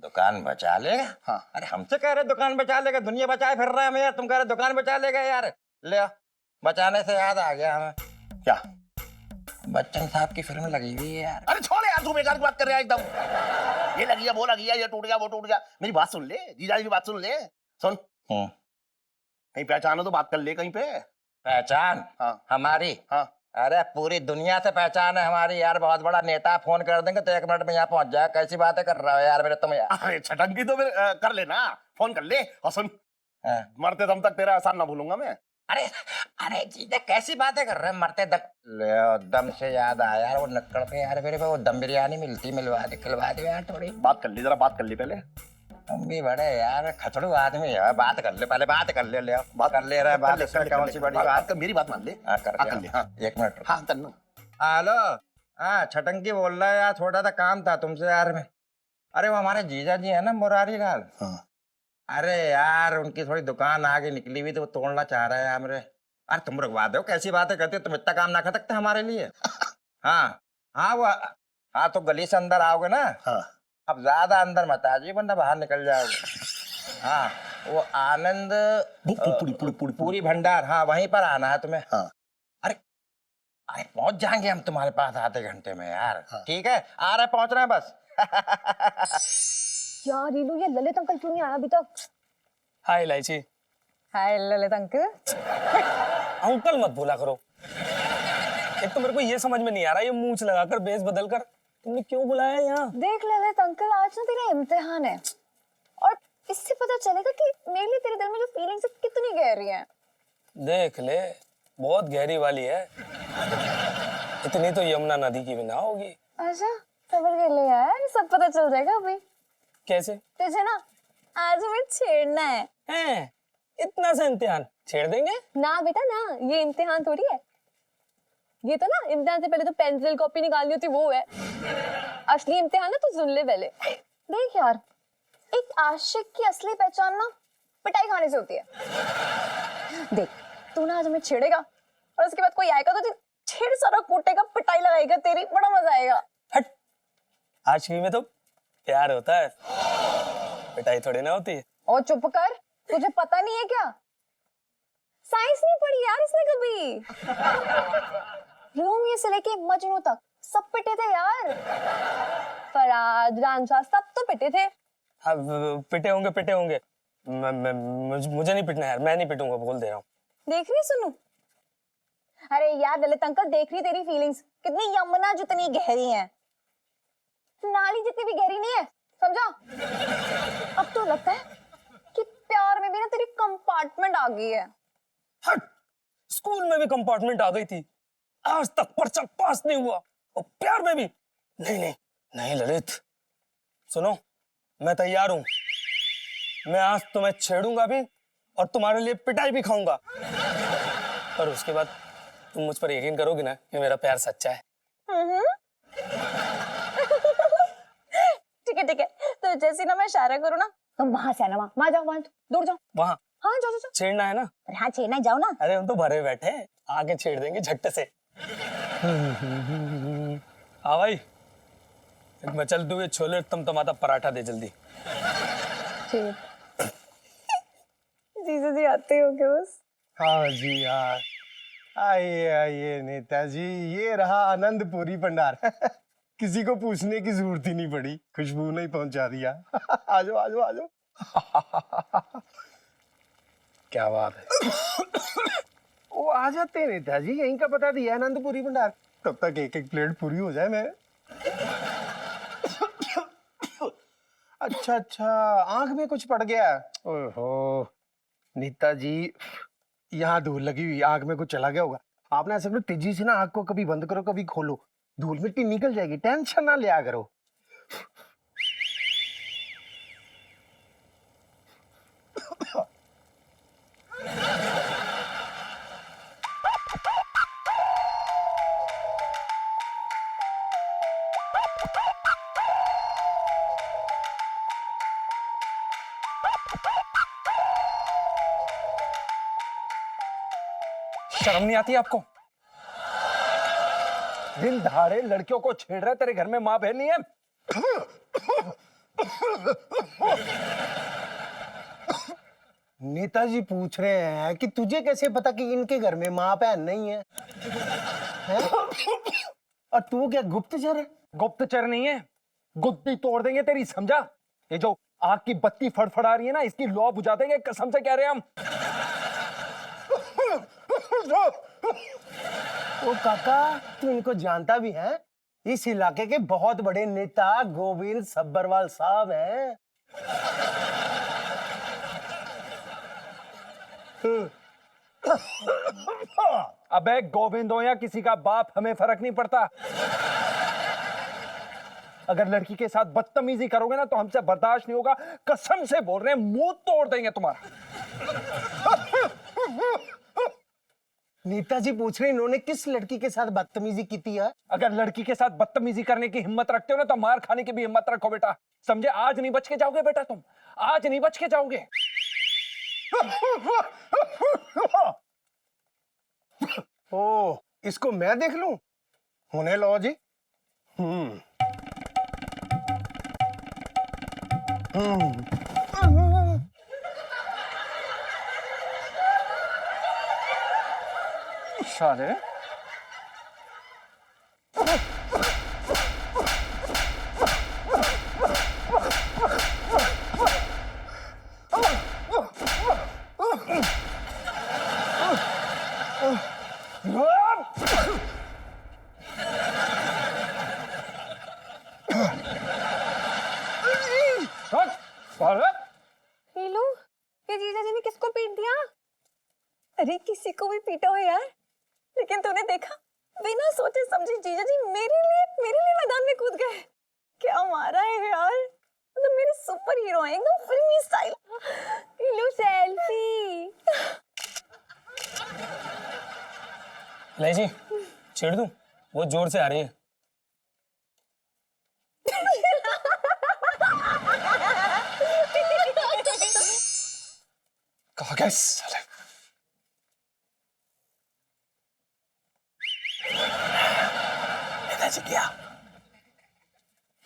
दुकान बचा लेगा? हाँ। अरे हमसे कह रहे दुकान बचा लेगा, दुनिया बचाए फिर रहे हैं हम यार, तुम कह रहे दुकान बचा लेगा यार। ले बचाने से याद आ गया हमें। क्या? बच्चन साहब की फिल्म लगी हुई है यार। अरे छोड़ यार, तू बेकार की बात कर रहा है एकदम। ये लगी है, वो लगी है, ये टूट गया, वो टूट गया। मेरी बात सुन ले, जीजा जी की बात सुन ले। सुन कहीं पहचान हो तो बात कर ले कहीं पे। पहचान? हाँ हमारी? हाँ। अरे पूरी दुनिया से पहचान है हमारी यार, बहुत बड़ा नेता, फोन कर देंगे तो 1 मिनट में यहाँ पहुंच जाए। कैसी बातें कर रहा हो यार मेरे तुम यार? अरे छटंगी तो फिर कर लेना, फोन कर ले। और सुन मरते दम तक तेरा एहसान ना भूलूंगा मैं। अरे अरे जीजा कैसी बातें कर रहे हैं, मरते दम? ले दम से याद आया यार, वो नक्कड़ पे यार मेरे पे वो दम बिरयानी मिलती, मिलवा दे, खिलवा दे यार थोड़ी। बात कर ली, जरा बात कर ली पहले। हम भी बड़े यार खचड़ू आदमी है, बात कर ले पहले, बात कर ले। ले बात कर ले रहा है, बात इसमें कौन सी बड़ी बात? मेरी बात मान ले। हाँ कर ले। हाँ 1 मिनट। हाँ करना। हेलो हाँ छटंकी बोल रहा है यार, थोड़ा सा काम था तुमसे यार में। अरे वो हमारे जीजा जी है ना मुरारी लाल, अरे यार उनकी थोड़ी दुकान आगे निकली हुई तो वो तोड़ना चाह रहे हैं यार मेरे। अरे तुम रुकवा दो, कैसी बातें करते हो तुम, इतना काम ना कर सकते हमारे लिए? हाँ हाँ वो हाँ तो गली से अंदर आओगे ना? हाँ। अब ज्यादा अंदर मत आ जाइए वरना बाहर निकल जाओगे। हाँ वो आनंद पूरी भंडार, हाँ वहीं पर आना है तुम्हें। हाँ। अरे अरे पहुंच जाएंगे हम तुम्हारे पास आधे घंटे में यार। ठीक है आ रहे, पहुंच रहे हैं बस। यार रीलू ये ललित अंकल क्यों नहीं आया अभी तक? हाय इलायची। हाय ललित अंकल। अंकल मत बोला करो। एक तो मेरे को ये समझ में नहीं आ रहा, ये मूंछ लगाकर बेस बदल कर तुमने क्यों बुलाया यहाँ? देख ललित अंकल आज ना तेरा इम्तिहान है और इससे पता चलेगा कि मेरे लिए तेरे दिल में जो फीलिंग्स है कितनी गहरी है। देख ले बहुत गहरी वाली है, इतनी तो यमुना नदी की भी ना होगी। अच्छा सबर कर ले यार, सब पता चल जाएगा अभी। कैसे? तुझे ना आज हमें छेड़ना है। हैं? इतना सा इम्तिहान छेड़ देंगे? ना बेटा ना, ये इम्तिहान थोड़ी है, ये तो ना इम्तिहान से पहले तो पेंसिल कॉपी निकालनी होती वो है, असली इम्तिहान है तो सुन ले पहले। देख यार एक आशिक की असली पहचान ना पिटाई खाने से होती है। देख तू ना आज हमें छेड़ेगा और उसके बाद कोई आएगा तो छेड़ सारा कूटेगा, पिटाई लगाएगा तेरी, बड़ा मजा आएगा। हट, आशिकी में तो प्यार होता है, पिटाई थोड़ी ना होती है। और चुप कर, तुझे पता नहीं है क्या? साइंस नहीं पढ़ी यार इसने कभी। रोमियो से लेके मजनू तक सब पिटे थे यार, फराज रांझा सब तो पिटे थे। हाँ पिटे होंगे। मुझे नहीं पिटना यार, मैं नहीं पिटूंगा, बोल दे रहा हूँ। देख रही सुनू? अरे यार ललित अंकल देख रही तेरी फीलिंग्स कितनी यमुना जितनी गहरी हैं, नाली जितनी भी गहरी नहीं है, समझा? अब तो लगता है कि प्यार में भी ना तेरी कंपार्टमेंट आ गई है। हट, स्कूल में भी कंपार्टमेंट आ गई थी, आज तक पर्चा पास नहीं हुआ और प्यार में भी नहीं ललित सुनो, मैं तैयार हूं, मैं आज तुम्हें छेड़ूंगा भी और तुम्हारे लिए पिटाई भी खाऊंगा, और उसके बाद तुम मुझ पर यकीन करोगी ना कि मेरा प्यार सच्चा है। ठीक है तो जैसे ना मैं इशारा करूँ ना तुम वहां से आना, वहां जाओ, वहां दूर जाओ। वहां? हाँ जाओ। छेड़ना है ना? अरे हाँ छेड़ना, जाओ ना। अरे हम तो भरे बैठे हैं, आगे छेड़ देंगे झट्टे से। हाँ भाई, एक मचलते हुए छोले टमटमाता पराठा दे जल्दी। जीजा जी आते हो क्या बस? हाँ जी यार, आइए आइए नेताजी, ये रहा आनंदपुरी भंडार। किसी को पूछने की जरूरत ही नहीं पड़ी, खुशबू ने ही पहुंचा दिया। आजो आजो आजो। क्या बात है। वो आ जाते हैं नेताजी, यहीं का बता दिया आनंदपुरी भंडार। तब तक एक एक प्लेट पूरी हो जाए। मैं अच्छा अच्छा, आंख में कुछ पड़ गया। ओहो नेताजी, यहाँ धूल लगी हुई, आंख में कुछ चला गया होगा। आपने ऐसे करो, तेजी से ना आंख को कभी बंद करो कभी खोलो, धूल मिट्टी निकल जाएगी, टेंशन ना लिया करो। शर्म नहीं आती आपको? दिन दहाड़े लड़कियों को छेड़ रहा है, तेरे घर में माँ बहन नहीं है? नेताजी पूछ रहे हैं कि तुझे कैसे पता कि इनके घर में माँ बहन नहीं है, हैं? और तू क्या गुप्तचर है? गुप्तचर नहीं है, गुत्ती तोड़ देंगे तेरी, समझा? ये जो आग की बत्ती फड़फड़ा रही है ना, इसकी लौ बुझा देंगे, कसम से कह रहे हैं हम। ओ काका, तू इनको जानता भी है? इस इलाके के बहुत बड़े नेता गोविंद सब्बरवाल साहब हैं। अबे गोविंद हो या किसी का बाप, हमें फर्क नहीं पड़ता। अगर लड़की के साथ बदतमीजी करोगे ना तो हमसे बर्दाश्त नहीं होगा, कसम से बोल रहे हैं, मुंह तोड़ देंगे तुम्हारा। नेताजी पूछ रहे इन्होंने किस लड़की के साथ बदतमीजी की थी है? अगर लड़की के साथ बदतमीजी करने की हिम्मत रखते हो ना तो मार खाने की भी हिम्मत रखो बेटा, समझे? आज नहीं बच के जाओगे बेटा, तुम आज नहीं बच के जाओगे। ओ, इसको मैं देख लूं? होने लो जी। साले ये लो, ये जीजा जी ने किसको पीट दिया? अरे किसी को भी पीटा हो यार, लेकिन तूने देखा, बिना सोचे समझे जीजा जी मेरे लिए मैदान में कूद गए। क्या मारा है यार, मतलब मेरे सुपर हीरो हैं, एकदम फिल्मी स्टाइल। ये लो सेल्फी। ले जी, छेड़ दूं? वो जोर से आ रही है। कहा गया साले? नेताजी क्या?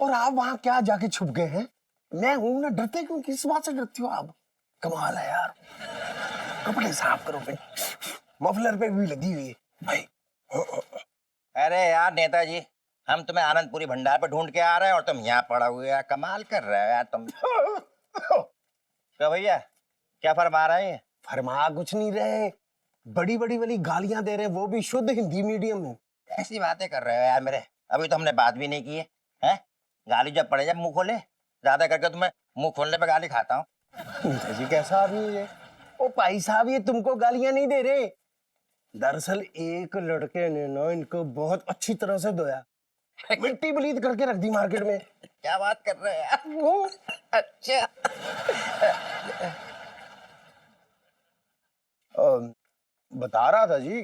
और आप वहां क्या जाके छुप गए हैं? मैं हूं ना, डरते क्यों? किस बात से डरती हो आप? कमाल है यार। कपड़े साफ करो फिर, मफलर पे भी लगी हुई है भाई। अरे यार नेताजी, हम तुम्हें आनंदपुरी भंडार पे ढूंढ के आ रहे हैं और तुम यहाँ पड़ा हुए यार, कमाल कर रहे हो यार तुम। तो भैया क्या फरमा रहे हैं? फरमा कुछ नहीं रहे, बड़ी बड़ी वाली गालियां दे रहे, वो भी शुद्ध हिंदी मीडियम में। ऐसी बातें कर रहे हो यार मेरे, अभी तो हमने बात भी नहीं की है, हैं? गाली जब पड़े जब मुंह खोले, ज्यादा करके तुम्हें मुंह खोलने पे गाली खाता हूँ। जी कैसा आदमी है ये? ओ भाई साहब, ये तुमको गालियां नहीं दे रहे, दरअसल एक लड़के ने ना इनको बहुत अच्छी तरह से धोया, मिट्टी बलीद करके रख दी मार्केट में। क्या बात कर रहे हैं यार? अच्छा बता रहा था जी,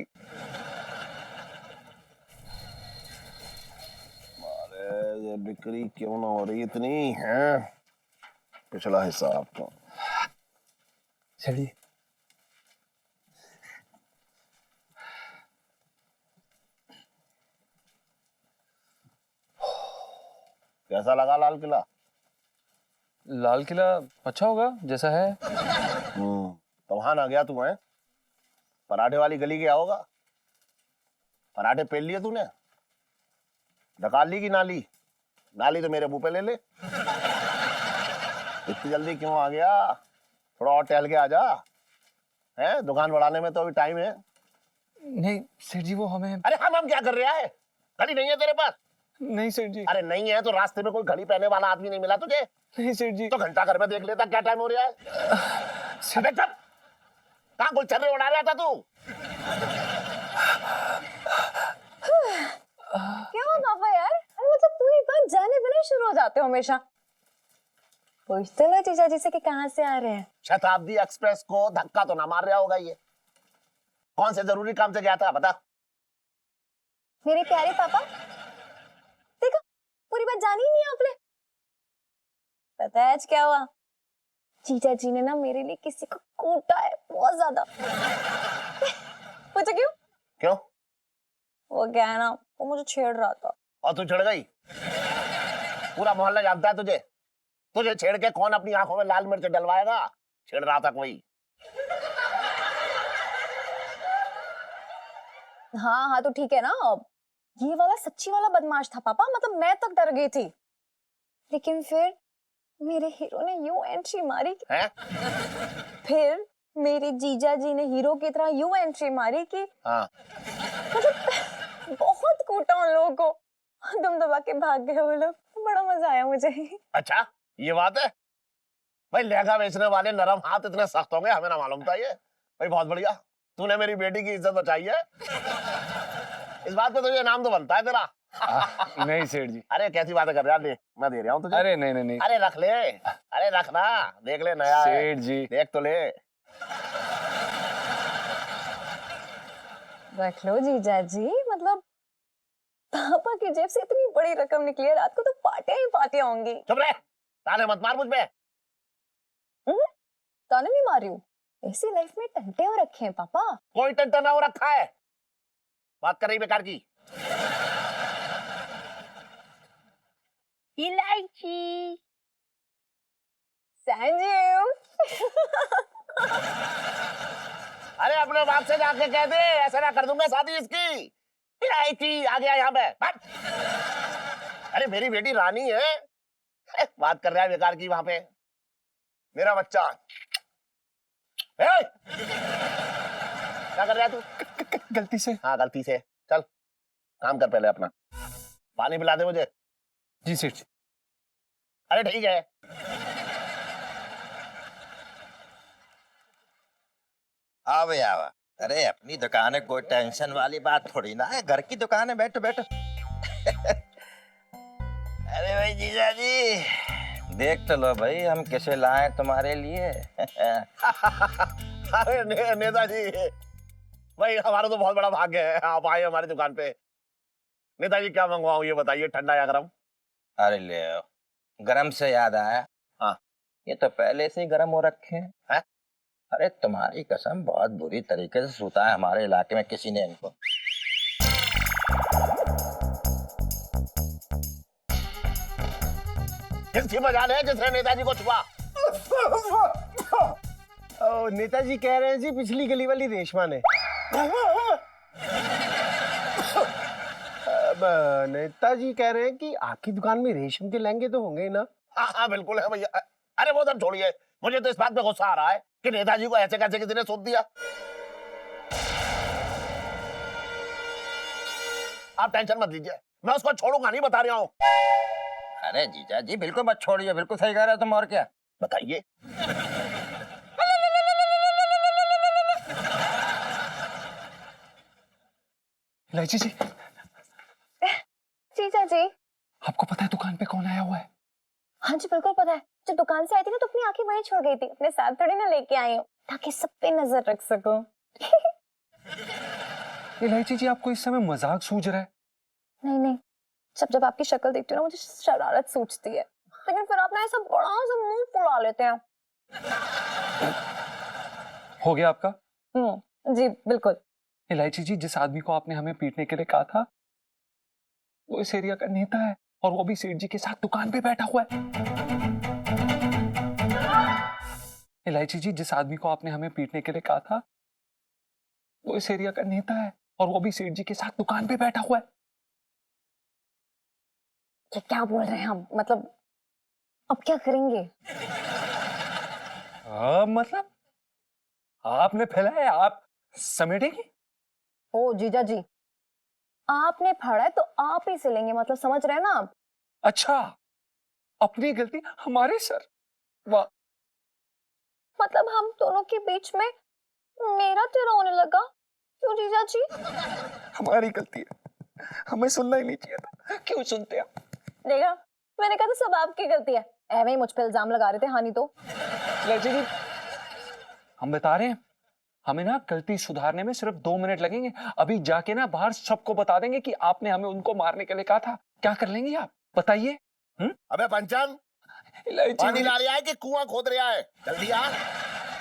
अरे ये बिक्री क्यों ना हो रही इतनी है? पिछला हिसाब तो चलिए। कैसा लगा लाल किला? लाल किला अच्छा होगा जैसा है। तो वहां ना गया तू है? पराठे वाली गली गया होगा। पराठे पेल लिए तूने? निकाल ली कि नाली? नाली तो मेरे मुंह पे ले ले। इतनी जल्दी क्यों आ गया? थोड़ा और टहल के आ जा। है दुकान बढ़ाने में तो अभी टाइम है। नहीं सेठ जी वो हमें। अरे हम क्या कर रहा है? घड़ी नहीं है तेरे पास? नहीं सेठ जी। अरे नहीं है तो रास्ते में कोई घड़ी पहने वाला आदमी नहीं मिला तुझे? नहीं सेठ जी। तो घंटा घर में देख लेता क्या टाइम हो रहा है। अबे चुप! कहाँ कुछ चर्रे उड़ा रहा था तू? क्या हुआ पापा यार? अरे मतलब पूरी बात जाने बिना ही शुरू हो जाते हो हमेशा। पूछते लो जीजा जी से कि कहाँ से आ रहे हैं। शताब्दी एक्सप्रेस को धक्का तो ना मार रहा होगा ये? कौन से जरूरी काम से गया था बता? मेरे प्यारे पापा, देखो पूरी बात जानी ही नहीं आपने। पता है आज क्या हुआ? जीजा जी ने ना मेरे लिए किसी को कूटा है बहुत ज्यादा। पूछो क्यों? क्यों? वो क्या है ना, वो मुझे छेड़ रहा था। और तू छेड़ गई? पूरा मोहल्ला जानता है तुझे। तुझे छेड़ के कौन अपनी आंखों में लाल मिर्च डलवाएगा? छेड़ रहा था कोई। हाँ हाँ तो ठीक है ना। ये वाला सच्ची वाला बदमाश था पापा, मतलब मैं तक डर गई थी। लेकिन फिर मेरे हीरो ने यूं एंट्री मारी है? फिर मेरे जीजा जी ने हीरो की तरह यूं एंट्री मारी कि हाँ। मतलब बहुत कूटा उन लोगों को। दम दबा के भाग गए वो लोग। बड़ा मजा आया मुझे। अच्छा ये बात है? भाई लहंगा बेचने वाले नरम हाथ इतने सख्त होंगे हमें ना मालूम था ये। भाई बहुत बढ़िया, तूने मेरी बेटी की इज्जत बचाई है। इस बात पे तुझे नाम तो बनता है तेरा। नहीं सेठ जी। अरे कैसी बातें कर रहा है? ले मैं दे रहा हूँ तुझे। अरे नहीं नहीं नहीं। अरे रख ले, अरे रख ना, देख ले नया है। सेठ जी देख तो ले। रख लो जीजा जी, मतलब पापा की जेब से इतनी बड़ी रकम निकली है, रात को तो पार्टियां ही पार्टियां होंगी। चुप रह, ताने मत मार मुझ पे। ताने नहीं मार रही हूँ, ऐसी लाइफ में टंटे हो रखे हैं पापा। कोई टंटा ना हो रखा है, बात कर रही बेकार की। इलायची संजीव। अरे अपने बाप से जाके कह दे, ऐसा ना कर दूंगा शादी इसकी। इलायची आ गया यहाँ पे। अरे मेरी बेटी रानी है, बात कर रहा है बेकार की वहां पे। मेरा बच्चा क्या कर रहा है तू? गलती से। हाँ गलती से। चल काम कर पहले अपना, पानी पिला दे मुझे। जी सेठ जी। अरे ठीक है। हाँ भैया आवा। अरे अपनी दुकान है, कोई टेंशन वाली बात थोड़ी ना है, घर की दुकान है, बैठो बैठो। अरे भाई जीजा जी देख तो लो भाई हम किसे लाए तुम्हारे लिए। अरे नेताजी भाई हमारा तो बहुत बड़ा भाग्य है, आप आए हमारी दुकान पे। नेताजी क्या मंगवाऊं ये बताइए, ठंडा या गरम? अरे ले आओ। गरम से याद आया, हाँ ये तो पहले से ही गरम हो रखे हैं। है? अरे तुम्हारी कसम बहुत बुरी तरीके से सूता है हमारे इलाके में किसी ने इनको। किसकी मजाल है जिसने नेताजी को छुआ? ओ, नेताजी कह रहे हैं जी पिछली गली वाली रेशमा ने। अब नेताजी कह रहे हैं कि आपकी दुकान में रेशम के लहंगे तो होंगे ना? हाँ हाँ बिल्कुल है भैया। अरे वो सब छोड़िए, मुझे तो इस बात पे गुस्सा आ रहा है कि नेताजी को ऐसे कैसे किसी ने सूद दिया। आप टेंशन मत लीजिए, मैं उसको छोड़ूंगा नहीं, बता रहा हूँ। अरे जीजा जी बिल्कुल मत छोड़िए, बिल्कुल सही कह रहे हो तुम, और क्या बताइए। इलायची जी, जीजा जी। आपको पता है दुकान पे कौन आया हुआ है? हाँ जी बिल्कुल पता है। जब दुकान से आई थी ना तो अपनी आंखें वहीं छोड़ गई थी, अपने साथ थोड़ी ना लेके आई हूँ ताकि सब पे नजर रख सकूं। इलायची जी आपको इस समय मजाक सूझ रहा है? नहीं नहीं, जब जब आपकी शक्ल देखती हूँ ना मुझे शरारत सूझती है, लेकिन फिर आप ना ऐसा बड़ा सा मुंह फुला लेते हैं। हो गया आपका? जी बिल्कुल। इलायची जी, जिस आदमी को आपने हमें पीटने के लिए कहा था वो इस एरिया का नेता है और वो भी सेठ जी के साथ दुकान पे बैठा हुआ है। इलायची जी, जिस आदमी को आपने हमें पीटने के लिए कहा था वो इस एरिया का नेता है, और वो भी सेठ जी के साथ दुकान पे बैठा हुआ है। ये क्या बोल रहे हैं हम? मतलब अब क्या करेंगे? मतलब आपने फैलाया, आप समेटेंगे? ओ जीजा जी, आपने फाड़ा है तो आप ही सिलेंगे, मतलब समझ रहे हैं ना आप? अच्छा, अपनी गलती हमारे सर। वाह। मतलब हम दोनों के बीच में मेरा तेरा होने लगा क्यों जीजा जी? हमारी गलती है, हमें सुनना ही नहीं चाहिए था। क्यों सुनते आप? देखा, मैंने कहा था सब आपकी गलती है। ऐਵੇਂ ही मुझ पे इल्जाम लगा रहे थे, हानि तो। इलायची जी, हम बता रहे हैं, हमें ना गलती सुधारने में सिर्फ 2 मिनट लगेंगे। अभी जाके ना बाहर सबको बता देंगे कि आपने हमें उनको मारने के लिए कहा था। क्या कर लेंगे आप, बताइए? अबे पंचन, पानी ला रहा है कि कुआं खोद रहा है? जल्दी आ।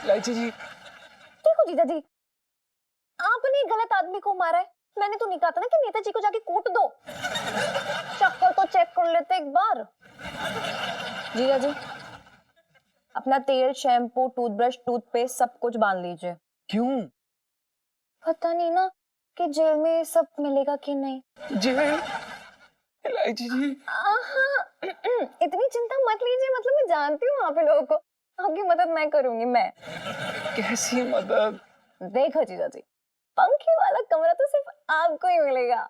इलायची जी, देखो जीजा जी, आपने गलत आदमी को मारा है। मैंने तो नहीं कहा था ना कि नेताजी को जाके कूट दो। चक्कर तो चेक कर लेते एक बार। जीजा जी, अपना तेल, शैम्पू, टूथब्रश, टूथपेस्ट सब कुछ बांध लीजिए। क्यों? पता नहीं ना कि जेल में सब मिलेगा कि नहीं। जेल? इलायची जी, इतनी चिंता मत लीजिए, मतलब मैं जानती हूँ वहाँ पे लोगों को। आपकी मदद मैं करूंगी। मैं कैसी मदद? देखो जीजा जी, पंखे वाला कमरा तो सिर्फ आपको ही मिलेगा,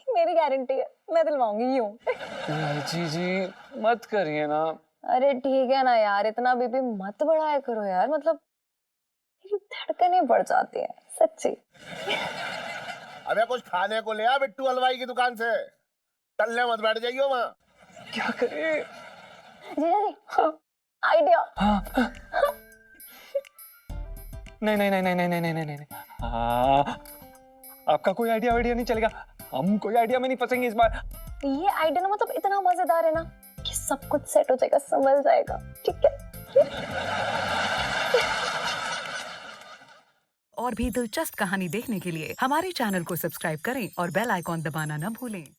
मेरी गारंटी है। मैं दिलवाऊंगी यूं। इलायची जी, मत करिए ना। अरे ठीक है ना यार, इतना बीपी मत बढ़ाया करो यार, मतलब मेरी धड़कनें बढ़ जाती हैं सच्ची। अबे कुछ खाने को ले आ बिट्टू हलवाई की दुकान से। टल्ले मत बैठ जाइयो वहाँ। क्या करे? जीजा जी, आइडिया। नहीं नहीं नहीं नहीं नहीं नहीं नहीं नहीं, आपका कोई आइडिया वाइडिया नहीं चलेगा। हम कोई आइडिया में नहीं फंसेंगे इस बार। ये आइडिया ना मतलब इतना मजेदार है ना कि सब कुछ सेट हो जाएगा, संभल जाएगा। ठीक है? और भी दिलचस्प कहानी देखने के लिए हमारे चैनल को सब्सक्राइब करें और बेल आइकॉन दबाना न भूलें।